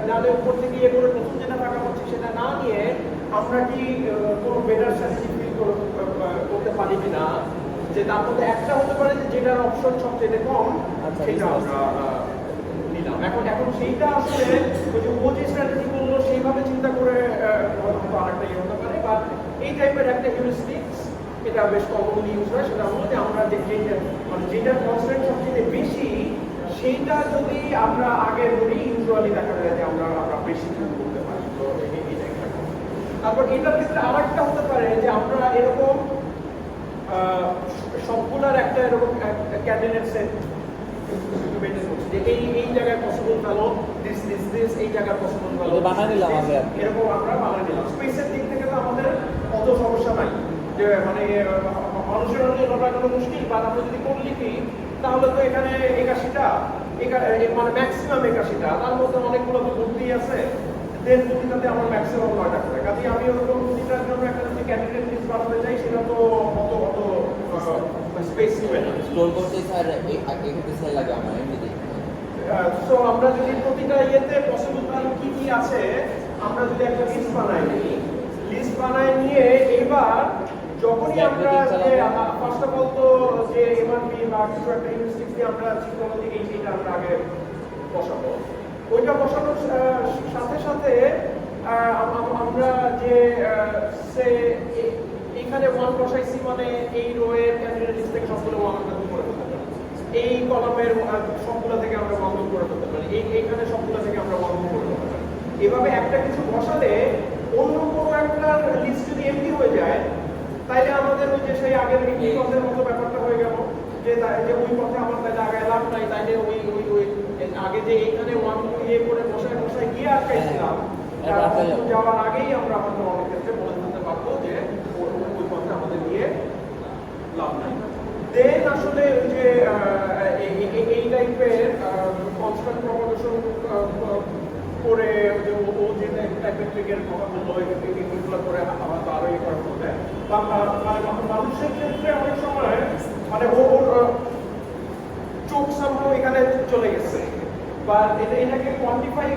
ডালে উপর থেকে ইয়ে করে প্রথম যেটা টাকা হচ্ছে সেটা না নিয়ে আমরা কি কোনো বেটার স্ট্র্যাটেজি ফিল করতে পারি কিনা যে তার মধ্যে একটা হতে পারে যে যেটার অপশন সবচেয়ে কম সেটা আমরা নিলাম এখন সেইটা আসলে ওই যে ও যে স্ট্র্যাটেজি বললো সেইভাবে চিন্তা করে হয়তো আরেকটা ইয়ে হতে পারে বা এই টাইপের একটা হিউরিস্টিক্স এটা বেশ কমনলি ইউজ হয় সেটা হলো যে আমরা যে মানে যেটার কনস্ট্যান্ট সবচেয়ে বেশি সেইটা যদি আমরা আগে ধরি ইউজুয়ালি দেখা যায় যে আমরা বেশি করতে পারি তো এইটা একটা তারপর এটার ক্ষেত্রে আরেকটা হতে পারে যে আমরা এরকম সবগুলার একটা এরকম ক্যান্ডিডেট সেট মেইনটেইন করছি যে এই জায়গায় পসিবল ভ্যালু দিস এই জায়গায় পসিবল ভ্যালু বানাই নিলাম আমরা এরকম আমরা বানাই নিলাম স্পেসের দিক থেকে তো আমাদের অত সমস্যা নাই যে মানে মানুষের হলে কোনো মুশকিল বা আমরা যদি কোড লিখি তাহলে তো এখানে 81টা মানে ম্যাক্সিমাম 81টা তার মধ্যে অনেকগুলো তো ভর্তি আছে দেন প্রতিটাতে আমার ম্যাক্সিমাম 9টা করে কাজে আমি ওরকম প্রতিটার জন্য একটা যদি ক্যান্ডিডেট লিস্ট বানাতে চাই সেটা তো অত স্পেস নেবে না স্টোর করতে স্যার এক্ষেত্রে সেল লাগে আমার এমনিতে সো আমরা যদি প্রতিটা ইয়েতে পসিবল ভ্যালু কি কি আছে আমরা যদি একটা লিস্ট বানাই নিয়ে এবার যখনই আমরা যে ফার্স্ট অফ অল তো যে এমআরপি বা কিছু একটা হিউরিস্টিক দিয়ে আমরা চিন্তা করি এইটা আমরা আগে বসাবো ওইটা বসানোর সাথে সাথে আমরা যে সে এখানে 1 বসাইছি মানে এই রোয়ের ক্যান্ডিডেট লিস্ট থেকে সবগুলো 1 আমরা দূর করে ফেলতে পারি এই কলামের সবগুলো থেকে আমরা 1 দূর করে ফেলতে পারি এইখানে সবগুলো থেকে আমরা 1 দূর করে ফেলতে পারি এভাবে একটা কিছু বসালে অন্য কোনো একটা লিস্ট যদি এমপি হয়ে যায় তাইলে আমাদের ওই যে সেই আগের মিটিং পথের মতো ব্যাপারটা হয়ে গেল যে ওই পথে আমার তাইলে আগে লাভ নাই তাইলে ওই আগে যে এইখানে 1 ইয়ে করে বসায় গিয়ে আটকাইছিলাম যাওয়ার আগেই আমরা হয়তো অনেক ক্ষেত্রে বলে দিতে পারবো দেন আসলে ওই যে এই টাইপের কনস্ট্যান্ট প্রপাগেশন করে যে ও যে টাইপের ট্রিগের কথা বললো এগুলো করে আমার তো আরো করার মধ্যে মানুষের ক্ষেত্রে অনেক সময় মানে ওর চোখ সামনে এখানে চলে গেছে বা এটাকে কোয়ান্টিফাই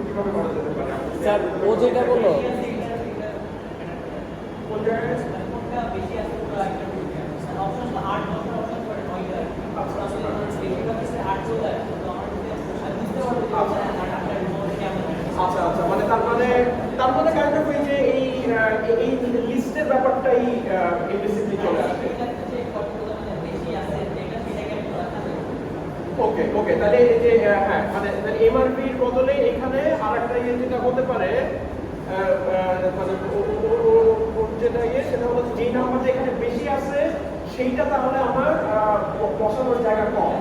কিভাবে করা যেতে পারে স্যার ও যেটা বললো কোন জায়গায় কোনটা বেশি আছে পুরো একটা অপশন তো 8 বছর অপশন করে 9 ইয়ার আচ্ছা আসলে বেশিরভাগ ক্ষেত্রে 8 চলে যায় তো আমার বুঝতে পারবো যে আপনার রিমোট কেমন আচ্ছা আচ্ছা মানে তার মানে কাইন্ড অফ এই যে এই লিস্টের ব্যাপারটাই ইমপ্লিসিটলি চলে আসে বেশি আছে যেটা সেটাকে ওকে ওকে তাহলে এই যে হ্যাঁ মানে এমআরপির বদলে এখানে আরেকটা ইয়ে যেটা হতে পারে মানে যেটা ইয়ে সেটা হলো যে নাম্বারটা এখানে বেশি আছে সেইটা তাহলে আমার বসানোর জায়গা কম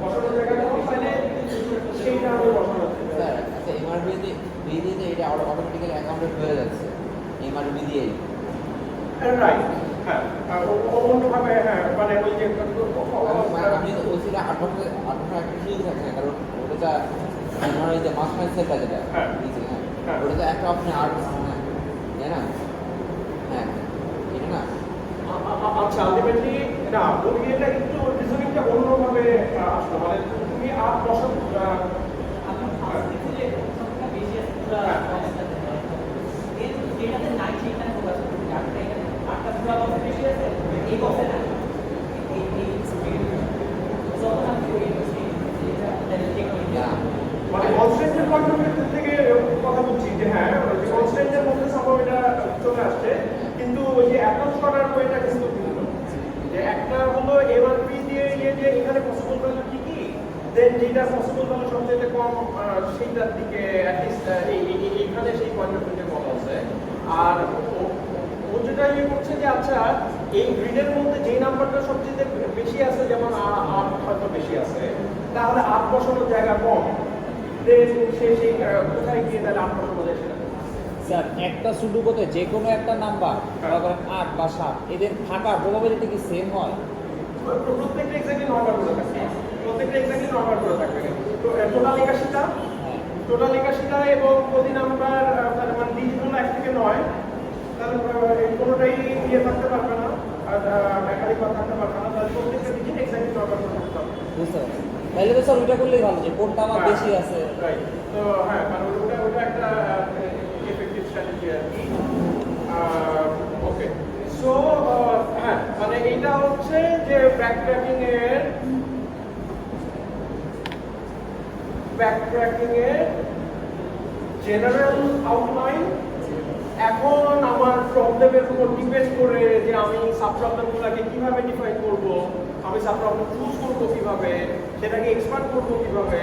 বসানোর জায়গা কম তাহলে সেইটা আমি বসানো স্যার আচ্ছা এমআরবি দিয়ে এটা অটোমেটিক্যালি অ্যাকাউন্টেড হয়ে যাচ্ছে এমআরবি দিয়ে রাইট হ্যাঁ অন্যভাবে হ্যাঁ মানে ওই যে আমি তো বলছি না 8 বছর একটা ঠিক থাকে না কারণ ওটা আমার ওই যে মাস্টার সেটটা যেটা হ্যাঁ। দিয়েছে হ্যাঁ। হ্যাঁ ওটা তো একটা অপশন আর তাই না হ্যাঁ এটা না আচ্ছা আলটিমেটলি না ওই এটা একটু রিজনিংটা অন্যভাবে আসলো মানে তুমি আর বসানো আপনার ফার্স্ট যে অপশনটা বেশি আছে পুরো অবস্থাতে এর যেটাতে নাই সেখানে ফোকাস করুন আটটা এখানে আটটা পুরো অবস্থা বেশি আছে এই বক্সে না এই যখন আপনি ওই মানে কনস্ট্যান্টের পয়েন্ট অফ ভিউ থেকে কথা বলছি যে হ্যাঁ কনস্ট্যান্টের মধ্যে সম্ভব এটা চলে আসছে কিন্তু ওই যে অ্যাপ্রোচ করার ওইটা কিন্তু ভিন্ন যে একটা হলো এমআরপি দিয়ে ইয়ে যে এখানে পসিবল ভ্যালু কি কি দেন যেটা পসিবল ভ্যালু সবচেয়ে কম সেইটার দিকে অ্যাটলিস্ট এইখানে সেই পয়েন্ট অফ ভিউতে কম আছে আর ও যেটা ইয়ে করছে যে আচ্ছা এই গ্রিডের মধ্যে যে নাম্বারটা সবচেয়ে বেশি আছে যেমন 8 হয়তো বেশি আছে তাহলে 8 বসানোর জায়গা কম দেন সেই কোথায় গিয়ে তাহলে 8 বসানো যায় সেটা স্যার একটা সুডুকোতে যে কোনো একটা নাম্বার মনে করেন 8 বা 7 এদের থাকার প্রবাবিলিটি কি সেম হয় প্রত্যেকটা এক্স্যাক্টলি নরমাল করে থাকে প্রত্যেকটা এক্স্যাক্টলি নরমাল করে থাকে তো টোটাল 81টা হ্যাঁ টোটাল 81টা এবং প্রতি নাম্বার তাহলে মানে ডিজিটাল 1 থেকে 9 তাহলে কোনোটাই ইয়ে থাকতে পারবে না আর একাধিকবার থাকতে পারবে না তাহলে প্রত্যেকটা ডিজিট এক্স্যাক্টলি নরমাল করে থাকতে হবে বুঝতে পারছি তাহলে তো স্যার ওইটা করলেই ভালো যে কোনটা আমার বেশি আছে রাইট তো হ্যাঁ মানে ওটা একটা এফেক্টিভ স্ট্র্যাটেজি আর কি ওকে সো হ্যাঁ মানে এইটা হচ্ছে যে ব্যাকট্র্যাকিং এর জেনারেল আউটলাইন এখন আমার প্রবলেমের উপর ডিপেন্ড করে যে আমি সাব প্রবলেমগুলোকে কিভাবে ডিফাইন করব আমি সাব প্রবলেম চুজ করবো কিভাবে সেটাকে এক্সপার্ট করবো কিভাবে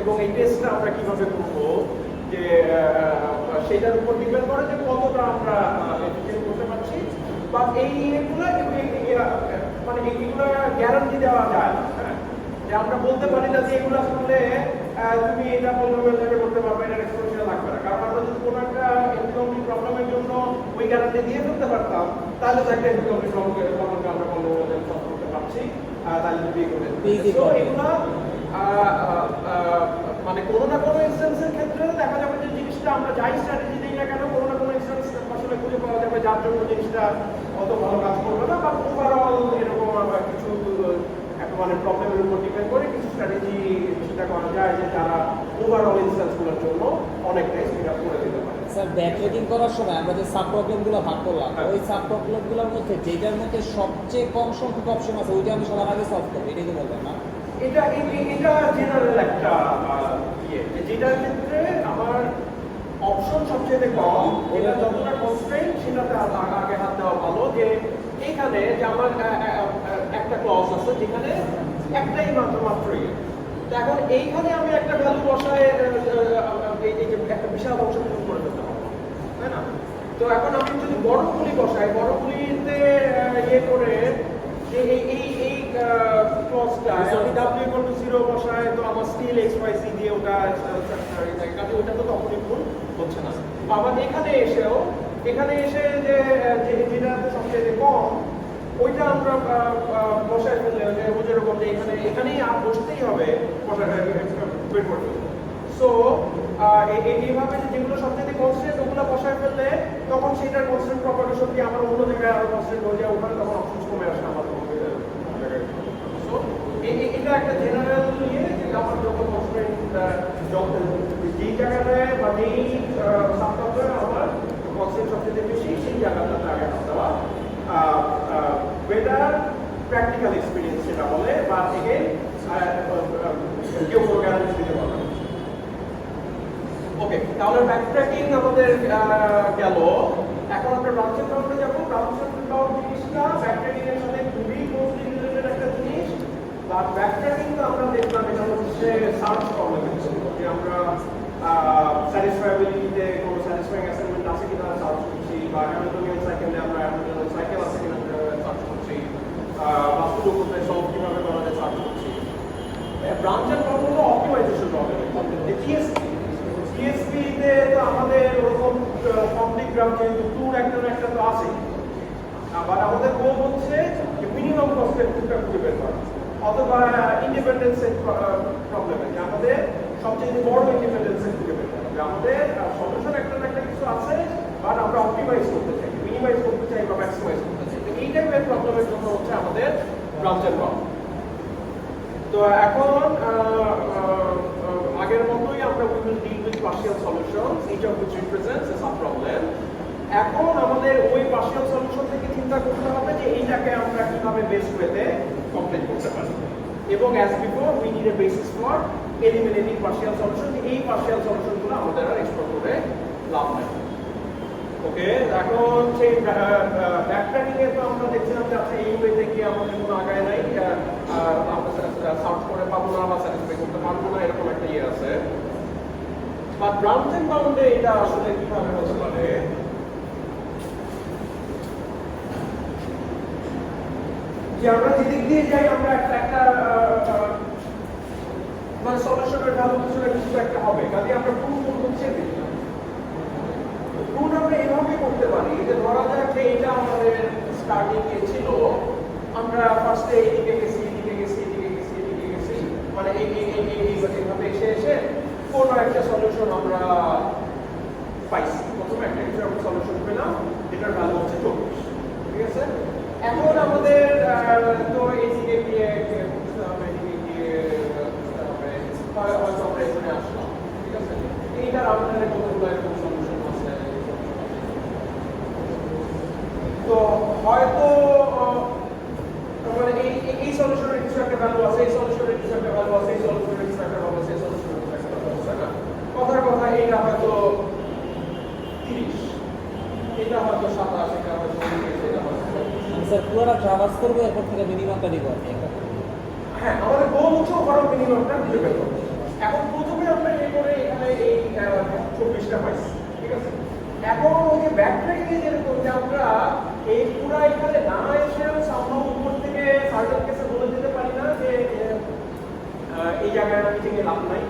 এবং এই টেস্টটা আমরা কিভাবে করবো যে সেটার উপর ডিপেন্ড করে যে কতটা আমরা এফিশিয়েন্ট করতে পারছি বা এইগুলো মানে এইগুলো গ্যারান্টি দেওয়া যায় না হ্যাঁ যে আমরা বলতে পারি না যে এগুলো আসলে তুমি এটা প্রবলেমের করতে পারবে এটা এক্সপোজার লাগবে না কারণ আমরা যদি কোনো একটা এনকমপ্লিট প্রবলেমের জন্য ওই গ্যারান্টি দিয়ে ফেলতে পারতাম তাহলে তো একটা এনকমপ্লিট প্রবলেমকে আমরা প্রবলেম সলভ করতে পারছি তাহলে তো বিয়ে করে তো এগুলো মানে কোনো না কোনো ইনস্ট্যান্সের ক্ষেত্রে দেখা যাবে যে জিনিসটা আমরা যাই স্ট্র্যাটেজি দিই না কেন কোনো না কোনো ইনস্ট্যান্স আসলে খুঁজে পাওয়া যাবে যার জন্য জিনিসটা অত ভালো কাজ করবে না বা ওভারঅল এরকম আমরা কিছু মানে প্রবলেমের উপর ডিপেন্ড করে কিছু স্ট্র্যাটেজি চিন্তা করা যায় যে তারা ওভারঅল ইনস্ট্যান্সগুলোর জন্য অনেকটাই স্পিড আপ করে দিতে পারে স্যার ব্যাকট্র্যাকিং করার সময় আমরা যে সাব প্রবলেমগুলো ভাগ করলাম ওই সাব প্রবলেমগুলোর মধ্যে যেটার মধ্যে সবচেয়ে কম সংখ্যক অপশন আছে ওইটা আমি সবার আগে সলভ করবো এটাই তো বলবেন না এটা জেনারেল একটা ইয়ে যেটার ক্ষেত্রে আমার অপশন সবচেয়ে কম এটা যতটা কনস্ট্রেন্ট সেটাতে আগে হাত দেওয়া ভালো যে এইখানে যে আমার একটা ক্লজ আছে যেখানে একটাই মাত্র ইয়ে তো এখন এইখানে আমি একটা ভ্যালু বসায় এই যে একটা বিশাল অংশ পূরণ করে ফেলতে পারবো তাই না তো এখন আমি যদি বড় গুলি বসাই বড় গুলিতে ইয়ে করে যে এই ক্লজটা আমি w=0 বসাই তো আমার স্টিল xyz দিয়ে ওটা কাজে ওটা তো তখনই ভুল হচ্ছে না আবার এখানে এসে যে যেটা সবচেয়ে কম ওইটা আমরা বসায় ফেললে যেরকম যে এখানেই আর বসতেই হবে বসায় বের করতে। সো এইভাবে যেগুলো সবচেয়ে কনস্ট্যান্ট ওগুলো বসায় ফেললে তখন সেটার কনস্ট্যান্ট প্রপার্টি সত্যি আমার অন্য জায়গায় আরো কনস্ট্যান্ট হয়ে যায়, ওখানে তখন অপশন কমে আসে আমাদের। সো এটা একটা জেনারেল নিয়ে যে আমার যখন কনস্ট্যান্ট যেই জায়গাটায় বা যেই সাবটপে আমার কনস্ট্যান্ট সবচেয়ে বেশি সেই জায়গাটাতে আগে দেওয়া বেটার প্র্যাকটিক্যাল এক্সপিরিয়েন্স সেটা বলে, বা থেকে কেউ কোনো গ্যারান্টি দিতে পারবে না। ওকে, তাহলে ব্যাকট্র্যাকিং আমাদের গেল। এখন আমরা ব্রাঞ্চ এন্ড বাউন্ডে যাবো। ব্রাঞ্চ এন্ড বাউন্ড জিনিসটা ব্যাকট্র্যাকিং এর সাথে খুবই ক্লোজলি রিলেটেড একটা জিনিস। বাট ব্যাকট্র্যাকিং তো আমরা দেখলাম এটা হচ্ছে সার্চ প্রবলেম, যে আমরা স্যাটিসফায়াবিলিটিতে কোনো স্যাটিসফাইং অ্যাসাইনমেন্ট আছে কিনা সার্চ করছি, বা হ্যামিল্টনিয়ান সাইকেলে আমরা হ্যামিল্টনিয়ান সাইকেল আছে কিনা সার্চ করছি, বাস্তুযোগ্যতায় সলভ কিভাবে করা যায় সার্চ করছি। ব্রাঞ্চ এন্ড বাউন্ড হলো অপটিমাইজেশন প্রবলেম। টিএসপিতে তো আমাদের ওরকম কমপ্লিট গ্রাফ যেহেতু ট্যুর একটা তো আছে, বাট আমাদের গোল হচ্ছে যে মিনিমাম কস্টের ট্যুরটা খুঁজে বের করা, অথবা ইন্ডিপেন্ডেন্সের প্রবলেম, যে আমাদের সবচেয়ে বড় ইন্ডিপেন্ডেন্সের খুঁজে বের করা, যে আমাদের সলিউশন একটা কিছু আছে, বাট আমরা অপটিমাইজ করতে চাই, মিনিমাইজ করতে চাই বা ম্যাক্সিমাইজ করতে চাই। তো এই টাইপের প্রবলেমের জন্য হচ্ছে আমাদের ব্রাঞ্চ এন্ড বাউন্ড। তো এখন আগের মতোই আমরা we will deal with partial solutions, each of which represents a subproblem. এখন আমাদের ওই partial solution থেকে চিন্তা করতে হবে যে এইটাকে আমরা কিভাবে বেস্ট ওয়েতে কমপ্লিট করতে পারি, এবং as before we need a basis for eliminating partial solution। এই partial solution গুলো আমাদের আর এক্সপ্লোর করে লাভ নাই। ওকে, এখন সেই ব্যাকট্র্যাকিং এ তো আমরা দেখছিলাম যে আচ্ছা এই ওয়েতে গিয়ে আমাদের কোনো আগায় নাই, আমরা সার্চ করে পাবো না বা স্যাটিসফাই করতে পারবো না, এরকম একটা ইয়ে আছে। বা ব্রাঞ্চ এন্ড বাউন্ডে এটা আসলে কিভাবে হতে পারে, যে আমরা যেদিক দিয়ে যাই আমরা একটা মানে সলিউশনের ভ্যালু কিছু একটা হবে, কাজে আমরা প্রুভ হচ্ছে দেখলাম। প্রুভ আমরা এভাবে করতে পারি যে ধরা যাক যে এটা আমাদের স্টার্টিং এ ছিল, আমরা ফার্স্টে এইদিকে গেছি মানে এইভাবে এসে কোনো একটা সলিউশন আমরা পাইছি। প্রথমে একটা কিছু আমরা সলিউশন পেলাম যেটার ভ্যালু হচ্ছে 24, ঠিক আছে। এখন আমাদের তো এইদিকে গিয়ে বুঝতে হবে, এদিকে গিয়ে বুঝতে হবে, হয়তো আমরা এখানে আসলাম, ঠিক আছে। এইটার আমাদের কতগুলো এরকম সলিউশন আছে, তো হয়তো মানে এই সলিউশনের কিছু একটা ভ্যালু আছে, এই সলিউশনের কিছু একটা ভ্যালু আছে, এই সলিউশনের কিছু একটা ভ্যালু আছে, এই সলিউশনের কিছু একটা ভ্যালু আছে না। কথার কথা এইটা হয়তো 30, এটা হয়তো 27, এটা হয়তো 29, এটা হয়তো 24। স্যার পুরোটা ট্রাভার্স করবো, এরপর থেকে মিনিমামটা নিব আমি। হ্যাঁ, আমাদের গোল হচ্ছে ওভারঅল মিনিমামটা খুঁজে বের করা। এখন প্রথমে আমরা এই করে এখানে এই 24টা পাইছি, ঠিক আছে। এখন ওই যে ব্যাকট্র্যাকিং এ যেরকম যে আমরা এই পুরা এখানে না এসে সামনে উপর থেকে সার্টেন কেসে বলে দিতে পারি না যে এই জায়গায় আমি থেকে লাভ নাই।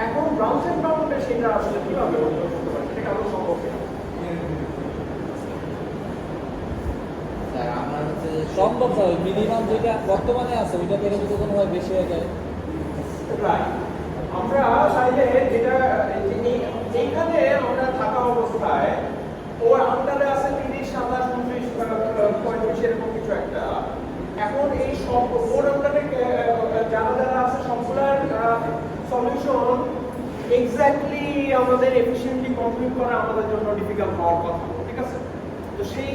এখন ব্রাঞ্চ এন্ড বাউন্ডে সেটা আসলে কিভাবে করতে পারি, সেটা কেমন সম্ভব কিনা? স্যার আমরা হচ্ছে সম্ভব স্যার, মিনিমাম যেটা বর্তমানে আছে ওইটা পেরে যদি কোনোভাবে বেশি হয়ে যায়। রাইট, আমরা চাইলে যেটা এইখানে আমরা থাকা অবস্থায় ওর আন্ডারে আছে 30, 27, 29, 35 এরকম কিছু একটা। এখন এই সব ওর আন্ডারে যারা আছে সবগুলার সলিউশন এক্স্যাক্টলি আমাদের এফিশিয়েন্টলি কমপ্লিট করা আমাদের জন্য ডিফিকাল্ট হওয়ার কথা, ঠিক আছে। তো সেই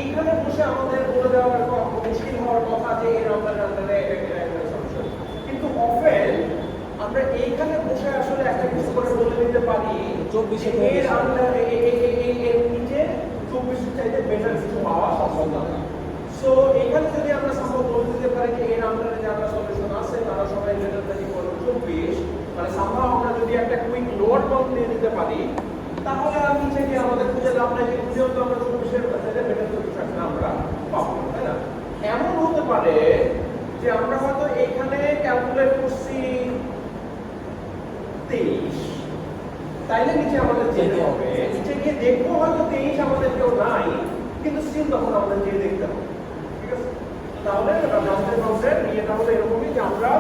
এইখানে বসে আমাদের বলে দেওয়ার মুশকিল হওয়ার কথা যে এর আন্ডারে সলিউশন, কিন্তু অফেন আমরা এইখানে বসে আসলে একটা কিছু করে বলে দিতে পারি 24 এর আন্ডারে এর নিচে 24 চাইতে বেটার কিছু পাওয়া সম্ভব না। সো এখানে যদি আমরা সম্ভব বলে দিতে পারি যে এর আন্ডারে যারা সলিউশন আছে তারা সবাই বেটার দ্যান ইকুয়াল টু 24, মানে সম্ভব আমরা যদি একটা কুইক লোয়ার বাউন্ড দিয়ে দিতে পারি, তাহলে আর নিচে গিয়ে আমাদের খুঁজে লাভ নাই, যে খুঁজেও তো আমরা 24 এর চাইতে বেটার কিছু একটা আমরা পাবো, তাই না। এমন হতে পারে যে আমরা হয়তো এইখানে ক্যালকুলেট করছি 23, তাইলে নিচে আমাদের যেতে হবে, নিচে গিয়ে দেখবো হয়তো 23 আমাদের কেউ নাই, কিন্তু স্টিল তখন আমাদের গিয়ে দেখতে হবে। ঠিক আছে? তাহলে ব্রাঞ্চের বাউন্ডের এটা হলো এরকমই যে আমরা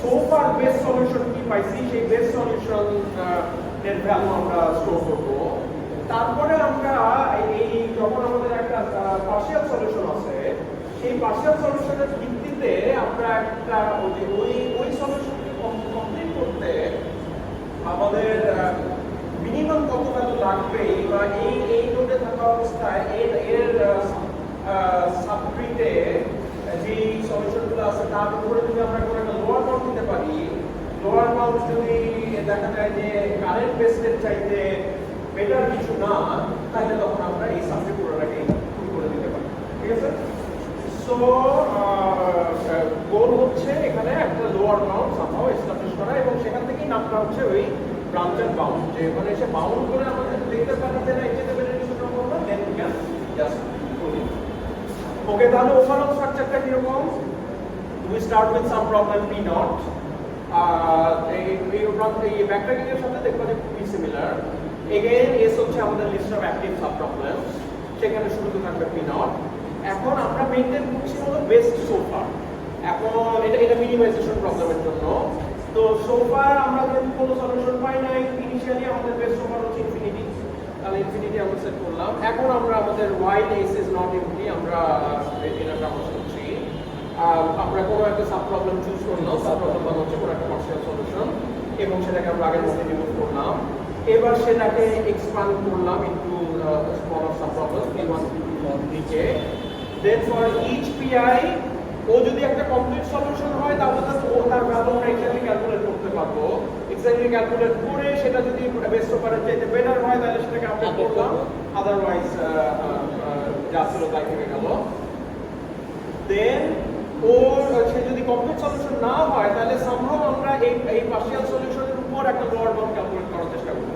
সো ফার বেস্ট সলিউশন কি পাইছি সেই বেস্ট সলিউশন এর ভ্যালু আমরা স্টোর করব। তারপরে আমরা এই যখন আমাদের একটা পার্শিয়াল সলিউশন আছে সেই পার্শিয়াল সলিউশনের ভিত্তিতে আমরা একটা ওই সলিউশনকে কমপ্লিট করতে আমাদের মিনিমাম কত ভ্যালু লাগবে বা এই নোডে থাকা অবস্থায় এর সাবট্রিতে যে সলিউশনগুলো আছে তার উপরে যদি আমরা কোনো একটা লোয়ার বাউন্ড দিতে পারি, লোয়ার বাউন্ড যদি দেখা যায় যে কারেন্ট বেসের চাইতে বেটার কিছু না, তাহলে তখন আমরা এই সাবজেক্ট পুরোটাকে ইনক্লুড করে দিতে পারি। ঠিক আছে? সো গোল হচ্ছে এখানে একটা লোয়ার বাউন্ড সামহাও এস্টাবলিশ করা এবং সেখান থেকেই নামটা হচ্ছে ওই ব্রাঞ্চের বাউন্ড, যে ওখানে এসে বাউন্ড করে আমাদের দেখতে পারি যে না এটাতে বেটার কিছু না করবো, দেন উই ক্যান জাস্ট করি। ওকে, তাহলে ওভারঅল স্ট্রাকচারটা কিরকম? We start with some problem P not. এই ব্যাকট্র্যাকিং এর সাথে দেখবা যে খুবই সিমিলার। এগেইন এস হচ্ছে আমাদের list of active sub problem, সেখানে শুরুতে থাকবে পি নট। এখন আমরা মেইনটেইন করছি হলো বেস্ট সোফার। এখন এটা মিনিমাইজেশন প্রবলেমের জন্য। তো সোফার আমরা যেহেতু কোনো সলিউশন পাই নাই, ইনিশিয়ালি আমাদের বেস্ট সোফার হচ্ছে ইনফিনিটি, তাহলে ইনফিনিটি আমরা সেট করলাম। এখন আমরা আমাদের while S is not empty আমরা এটা ব্যবহার করছি। আমরা কোনো একটা সাব প্রবলেম চুজ করলাম, সাব প্রবলেম হচ্ছে কোনো একটা পার্শিয়াল সলিউশন এবং সেটাকে আমরা আগের মধ্যে রিমুভ করলাম। এবার সেটাকে এক্সপ্যান্ড করলাম into smaller sub problem p1 দিকে। দেন ফর ইচ পিআই ও যদি একটা কমপ্লিট সলিউশন হয় তাহলে তার ভ্যালু আমরা এক্স্যাক্টলি ক্যালকুলেট করতে পারবো। এক্স্যাক্টলি ক্যালকুলেট করে সেটা যদি বেস্ট সোফারের চাইতে বেটার হয় তাহলে সেটাকে আপডেট করলাম, আদারওয়াইজ যা ছিল তাই থেকে গেল। দেন সে যদি কমপ্লিট সলিউশন না হয় তাহলে সামহাও আমরা এই পার্শিয়াল সলিউশনের উপর একটা লোয়ার বাউন্ড ক্যালকুলেট করার চেষ্টা করব।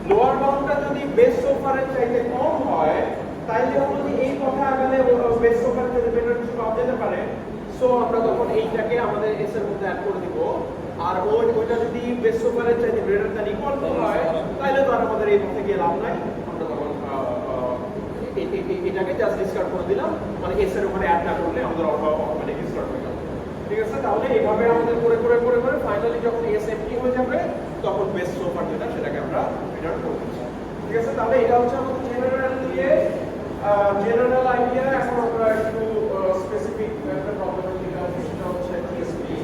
লোয়ার বাউন্ডটা যদি বেস্ট সোফারের চাইতে কম হয় তাহলে হলো যে এই কথা আগালে বেস্ট সোফারের চাইতে বেটার কিছু পাওয়া যেতে পারে। সো আমরা তখন এইটাকে আমাদের এস এর মধ্যে অ্যাড করে দিব। আর ওইটা যদি বেস্ট সোফারের চাইতে বেটার দ্যান ইকুয়াল হয় তাহলে তো আর আমাদের এই পথে গিয়ে লাভ নাই, আমরা তখন এটাকে জাস্ট ডিসকার্ড করে দিলাম, মানে এস এর উপরে অ্যাড না করলে আমাদের অটোমেটিক ডিসকার্ড হয়ে যাবে। ঠিক আছে? তাহলে এইভাবে আমাদের করে করে করে করে ফাইনালি যখন এস এমটি হয়ে যাবে তখন বেস্ট সোফার যেটা সেটাকে আমরা রিটার্ন করে দিচ্ছি। ঠিক আছে? তাহলে এটা হচ্ছে আমাদের জেনারেল দিয়ে জেনারেল আইডিয়া। এখন আমরা একটু স্পেসিফিক একটা প্রবলেমের দিকে আসি, সেটা হচ্ছে টিএসপি।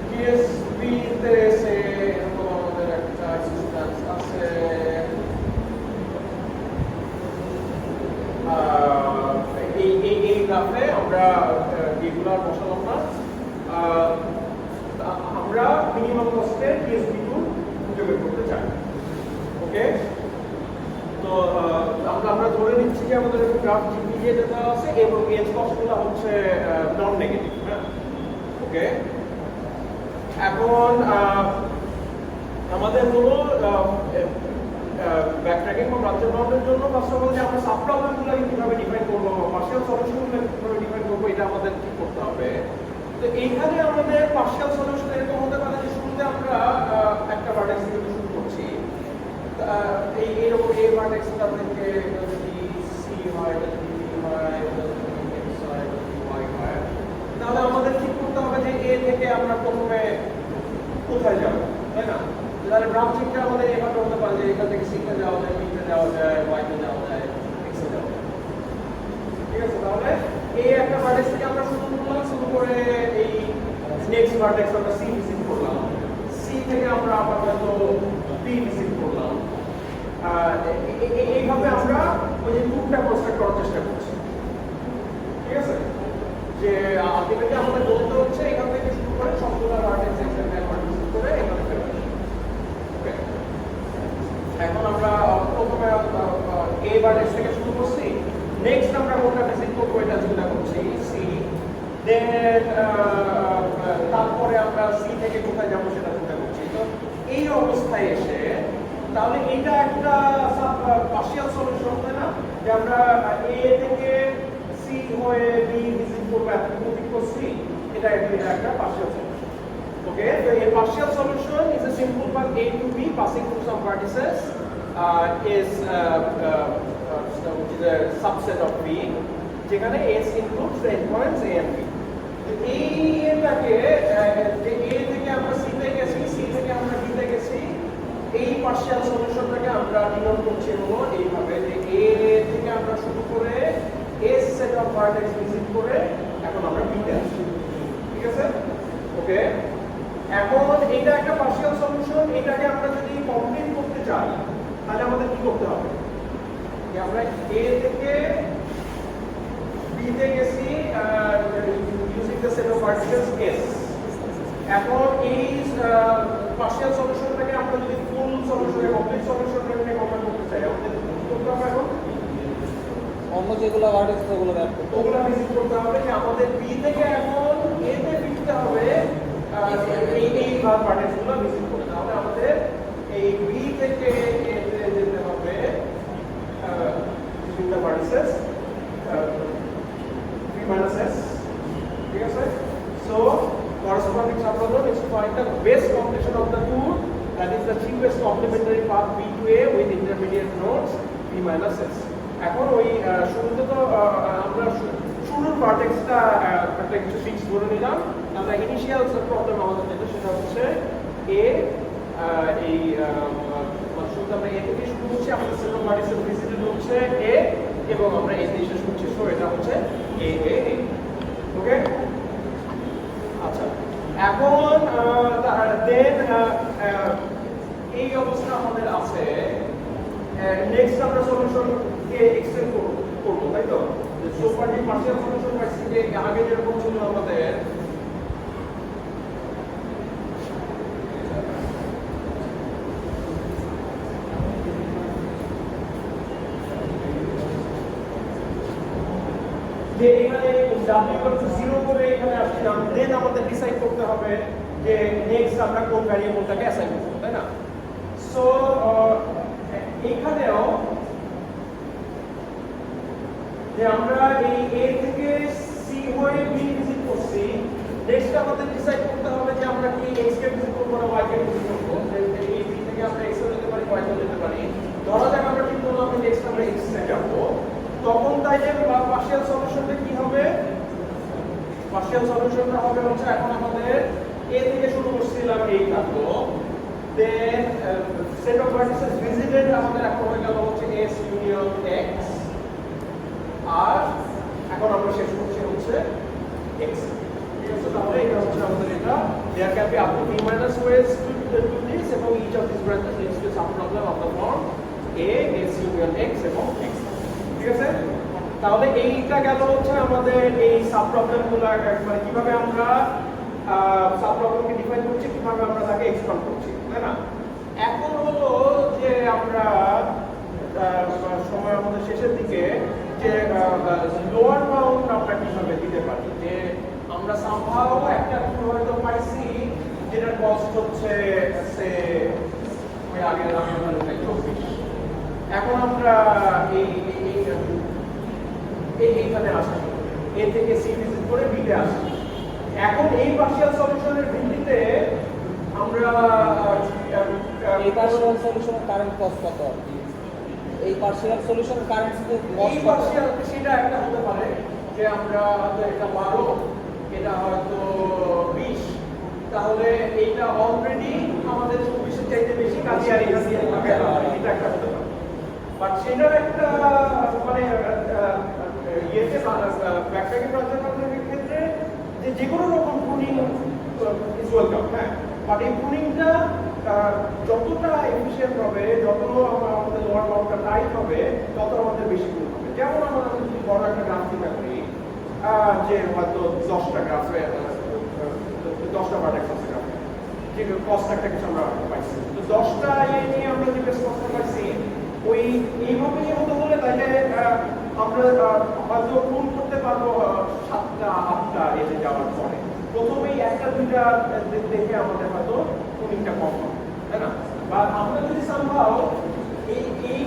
টিএসপিতে এসে এরকম আমাদের একটা ইনস্ট্যান্স আছে। এই গ্রাফে আমরা রেগুলার বসালাম না, আমরা মিনিমাম কস্টে টিএসপি টুল খুঁজে বের করতে চাই। ওকে, তো আমরা ধরে নিচ্ছি যে আমাদের গ্রাফ জিপি দিয়ে যেটা আছে এবং এজ কস্টগুলো হচ্ছে নন নেগেটিভ। হ্যাঁ, ওকে। এখন আমাদের হলো ব্যাকট্র্যাকিং বা ব্রাঞ্চের বাউন্ডের জন্য ফার্স্ট অফ অল যে আমরা সাব প্রবলেমগুলোকে কিভাবে ডিফাইন করবো, পার্শিয়াল সলিউশনগুলোকে কিভাবে ডিফাইন করবো, এটা আমাদের ঠিক করতে হবে। তো এইখানে আমাদের পার্শিয়াল সলিউশন এরকম হতে পারে যে শুরুতে আমরা একটা ভার্টেক্স থেকে শুরু করছি, এইরকম এই ভার্টেক্সটা থেকে যদি সি হয়, যদি বি হয়, যদি এক্স হয়, যদি ওয়াই হয়, তাহলে আমাদের ঠিক করতে হবে যে এ থেকে আমরা প্রথমে কোথায় যাব, তাই না? তাহলে ব্রাঞ্চিংটা আমাদের এভাবে হতে পারে যে এখান থেকে সিতে যাওয়া যায়, বিতে যাওয়া যায়, ওয়াইতে যাওয়া যায়, এক্সে যাওয়া যায়। ঠিক আছে? তাহলে এই একটা ভার্টেক্স থেকে আমরা শুরু করলাম, শুরু করে এই নেক্সট ভার্টেক্স আমরা সি ভিজিট করলাম, সি থেকে আমরা আবার হয়তো বি ভিজিট করলাম। এইভাবে আমরা ওই যে টুকটা কনস্ট্রাক্ট করার চেষ্টা করছি। ঠিক আছে? যে আলটিমেটলি আমাদের বলতে হচ্ছে এখান থেকে শুরু করে সবগুলো ভার্টেক্স এখানে একবার ভিজিট করে এখানে ফেরত আসি। ওকে, এখন আমরা প্রথমে এ ভার্টেক্স থেকে শুরু করছি, নেক্সট আমরা কোনটা ভিজিট করবো এটা চিন্তা করছি, সি। দেন তারপরে আমরা সি থেকে কোথায় যাবো সেটা চিন্তা করছি। তো এই অবস্থায় এসে তাহলে এটা একটা পার্শিয়াল সলিউশন, তাই না? যে আমরা এ থেকে সি হয়ে বি ভিজিট করবো, এতটুকু করছি, এটা একটা পার্শিয়াল সলিউশন। ওকে, তো এই partial solution is a simple path A to B passing through some vertices is which is a subset of B, যেখানে S includes the endpoints A and B. এই এটাকে যে A থেকে আমরা C তে গেছি, C থেকে আমরা D তে গেছি, এই পার্শিয়াল সলিউশনটাকে আমরা ডিনোট করছি হলো এইভাবে যে A থেকে আমরা শুরু করে S set of vertex visit করে এখন আমরা B তে আসছি। ঠিক আছে? ওকে, এখন এটা একটা পার্শিয়াল সলিউশন, এটাকে আমরা যদি কমপ্লিট করতে চাই তাহলে আমাদের কি করতে হবে? যে আমরা A থেকে B তে গেছি using the set of vertices S। এখন এই পার্শিয়াল সলিউশনটাকে আমরা যদি ফুল সলিউশনে কমপ্লিট সলিউশনে কনভার্ট করতে চাই আমাদের কি করতে হবে? এখন অন্য যেগুলো ভার্টেক্স ওগুলো ম্যাপ করতে হবে। ওগুলা ভিজিট করতে হবে যে আমাদের B থেকে এখন A তে ফিরতে হবে, এই ভার্টেক্সগুলো ভিজিট করতে হবে। আমাদের এই B থেকে A তে যেতে হবে using the vertices B minus S। ঠিক আছে? So corresponding subproblem is to find the best combination of the two, that is the cheapest complementary path B to A with intermediate nodes B minus S। এখন ওই শুরুতে তো আমরা শুরুর ভার্টেক্সটা একটা কিছু ফিক্স করে নিলাম। আমরা ইনিশিয়াল প্রবলেম আমাদের যেটা সেটা হচ্ছে A, এই শুরুতে আমরা A থেকে শুরু করছি, আমাদের সেট অফ ভার্টিসেস ভিজিটেড হচ্ছে A এবং আমরা A দিয়ে শেষ করছি, সো এটা হচ্ছে A A A। ওকে, আচ্ছা, এখন দেন এই অবস্থা আমাদের আছে। নেক্সট আমরা সলিউশনকে এক্সটেন্ড করবো, তাই তো? সো ফার যে পার্শিয়াল সলিউশন পাইছি যে আগে যেরকম ছিল আমাদের যে এখানে w 0 করে এখানে আসছিলাম, দেন আমাদের ডিসাইড করতে হবে যে নেক্সট আমরা কোন ভ্যারিয়েবলটাকে অ্যাসাইন করব, তাই না? সো এখানেও যে আমরা এই A থেকে C হয়ে B ভিজিট করছি, নেক্সট আমাদের ডিসাইড করতে হবে যে আমরা কি x কে ভিজিট করব না y কে ভিজিট করব। এই B থেকে আমরা x এ যেতে পারি, y এ যেতে পারি। ধরা যাক আমরা ঠিক করলাম যে নেক্সট আমরা x এ যাব, তখন তাইলে পার্শিয়াল সলিউশনটা কি হবে? পার্শিয়াল সলিউশনটা হবে হচ্ছে এখন আমাদের A থেকে শুরু করছিলাম এই থাকলো, দেন সেট অফ ভার্টিসেস ভিজিটেড আমাদের এখন হয়ে গেল হচ্ছে S ইউনিয়ন x, আর এখন আমরা শেষ করছি হচ্ছে x। ঠিক আছে, তাহলে এটা হচ্ছে আমাদের এটা there can be up to b minus ways to do this, এবং each of these branches leads to some problem of the form A S union x এবং x। ঠিক আছে, তাহলে এইটা গেল হচ্ছে আমাদের এই সাব প্রবলেমগুলো, মানে কিভাবে আমরা সাব প্রবলেমকে ডিফাইন করছি, কিভাবে আমরা তাকে এক্সপ্যান্ড করছি, তাই না? এখন হলো যে আমরা সময় আমাদের শেষের দিকে যে লোয়ার বাউন্ড আমরা কিভাবে দিতে পারি, যে আমরা সামহাও একটা হয়তো পাইছি যেটার কস্ট হচ্ছে সে ওই আগের আমরা 24। এখন আমরা এইখানে আসি, A থেকে C ভিজিট করে B তে আসি। এখন এই পার্শিয়াল সলিউশনের ভিত্তিতে আমরা এই পার্শিয়াল সলিউশনের কারেন্ট কস্ট কত? এই পার্শিয়াল সলিউশনের কারেন্ট এই পার্শিয়াল সেটা একটা হতে পারে যে আমরা হয়তো এটা 12, এটা হয়তো 20, তাহলে এইটা অলরেডি আমাদের 24 এর চাইতে বেশি, কাজে আর এটা দিয়ে লাগানো হয়, এটা একটা হতে পারে। বাট সেটার একটা মানে ইয়েতে ব্যাকপ্যাকিং ট্রানজাকশনের ক্ষেত্রে যে কোনো রকম প্রুনিং ইজ ওয়েলকাম, হ্যাঁ, বাট এই প্রুনিংটা যতটা এফিশিয়েন্ট হবে, যত আমাদের লোয়ার বাউন্ডটা টাইট হবে, তত আমাদের বেশি গুণ হবে। যেমন আমরা যদি বড় একটা গ্রাফ চিন্তা করি, যে হয়তো 10টা গ্রাফে 10টা ভার্টেক্স আছে গ্রাফে, যে কস্ট একটা কিছু আমরা পাইছি, তো 10টা নিয়ে আমরা যে বেস্ট কস্ট পাইছি, ওই এইভাবে হতে হলে তাহলে আমরা হয়তো প্রুন করতে পারবো 7টা 8টা এতে যাওয়ার পরে। প্রথমেই 1টা 2টা দেখে আমাদের হয়তো প্রুনিংটা কম হবে, তাই না? বা আমরা যদি সম্ভব এই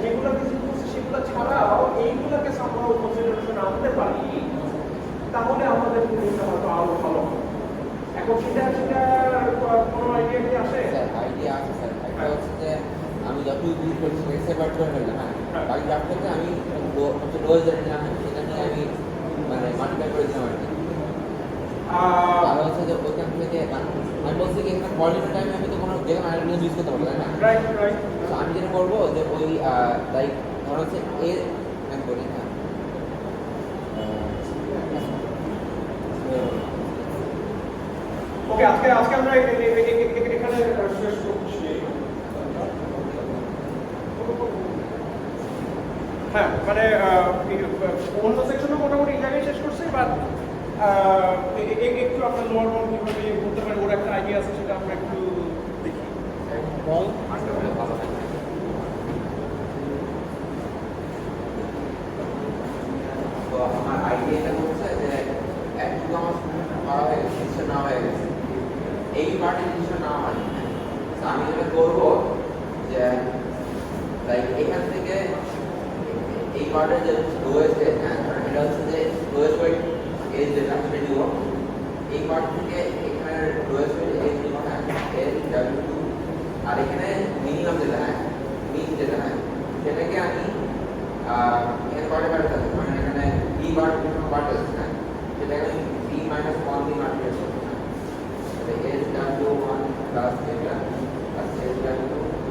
যেগুলো ভিজিট করছি সেগুলো ছাড়াও এইগুলোকে সম্ভব কনসিডারেশন আনতে পারি, তাহলে আমাদের প্রুনিংটা হয়তো আরো ভালো হবে। এখন সেটা কোনো আইডিয়া কি আসে? স্যার আইডিয়া আছে স্যার, আইডিয়া হচ্ছে যে আমি যতটুকু ইউজ করছি সেটাকে সেপারেট করে ফেললাম, হ্যাঁ বাকি ড্রাফটটাকে আমি লোয়েস্ট যেটা নিলাম সেটা নিয়ে আমি মানে মাল্টিপ্লাই করে দিলাম আর কি। আর হচ্ছে যে ওইখান থেকে আমি বলছি কি এখানে কোয়ালিটি টাইমে আমি তো কোনো যে কোনো আইডিয়া ইউজ করতে পারবো তাই না? Right right. তো আমি যেটা করবো যে ওই লাইক ধরো হচ্ছে এ আমি বলি হ্যাঁ ওকে, আজকে আমরা এখানে শেষ করছি। হ্যাঁ মানে অন্য সেকশনে মোটামুটি এই জায়গায় শেষ করছি, বাট একটু আপনার লোয়ার বাউন্ড কিভাবে বলতে পারেন ওর একটা আইডিয়া আছে সেটা আমরা একটু দেখি। বল। আসলে ভালো থাকে। তো আমার আইডিয়াটা হচ্ছে যে একটু আমার করা হয়ে গেছে, জিনিসটা না হয়ে গেছে, এই পার্টের জিনিসটা না হয়। তো আমি যেটা করবো যে লাইক এখান থেকে এই পার্টের যে লোয়েস্ট এটা হচ্ছে যে লোয়েস্ট ওয়েট এজ যেটা সেটা দিব, এই পার্ট থেকে এখানে লোয়েস্ট ওয়েট এজ দিব হ্যাঁ এজ W2, আর এখানে মিনিমাম যেটা হ্যাঁ মিন যেটা হ্যাঁ সেটাকে আমি এখানে পার্টে পার্টে থাকবে, মানে এখানে বি পার্ট বিভিন্ন পার্ট আছে হ্যাঁ সেটাকে আমি বি মাইনাস 1 দিয়ে মাল্টিপ্লাই করবো হ্যাঁ এজ W1 প্লাস এটা প্লাস এজ W2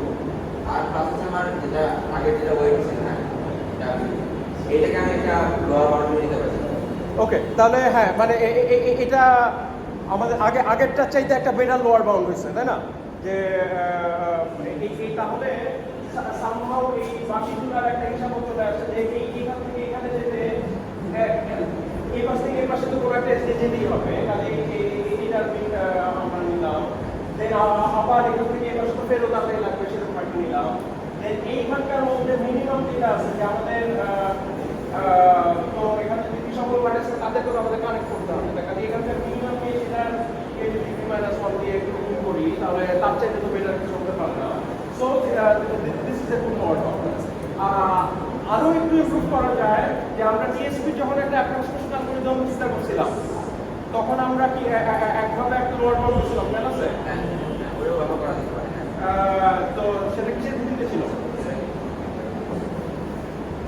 আর প্লাস হচ্ছে আমার যেটা আগের যেটা ওয়েট ছিল হ্যাঁ এটাকে আমি একটা লোয়ার বাউন্ডারি দিতে পারি। ওকে, তাহলে হ্যাঁ মানে এটা আমাদের আগেরটা চাইতে একটা বেটার লোয়ার বাউন্ড হয়েছে তাই না? যে এই তাহলে সামহাউ এই বাকিগুলোর একটা হিসাব চলে আসছে যে এইখান থেকে এখানে যেতে এই পাশ থেকে এই পাশে তো কোনো একটা যেতেই হবে, তাহলে এইটার আমরা নিলাম, দেন আবার এখান থেকে এই পাশে তো ফেরত আসতে লাগবে সেরকম একটা নিলাম, দেন এইখানকার মধ্যে মিনিমাম যেটা আছে যে আমাদের তো এখানে যদি সকল পার্ট আছে তাদেরকে আমাদের কানেক্ট করতে হবে, কাজে এখানকার মিনিমাম দিয়ে সেটা -1 দিয়ে একটু করি তাহলে তার চাইতে তো বেটার কিছু হতে পারে না। So this is a good model. আরো একটু ইমপ্রুভ করা যায় যে আমরা টিএসপি যখন একটা অ্যাপ্রক্সিমেশন অ্যালগরিদম চিন্তা করছিলাম তখন আমরা কি একভাবে একটা লোয়ার বাউন্ড করছিলাম, জানা আছে? হ্যাঁ ওইও ব্যবহার করা যেতে পারে। তো সেটা কিসের ভিত্তিতে ছিল?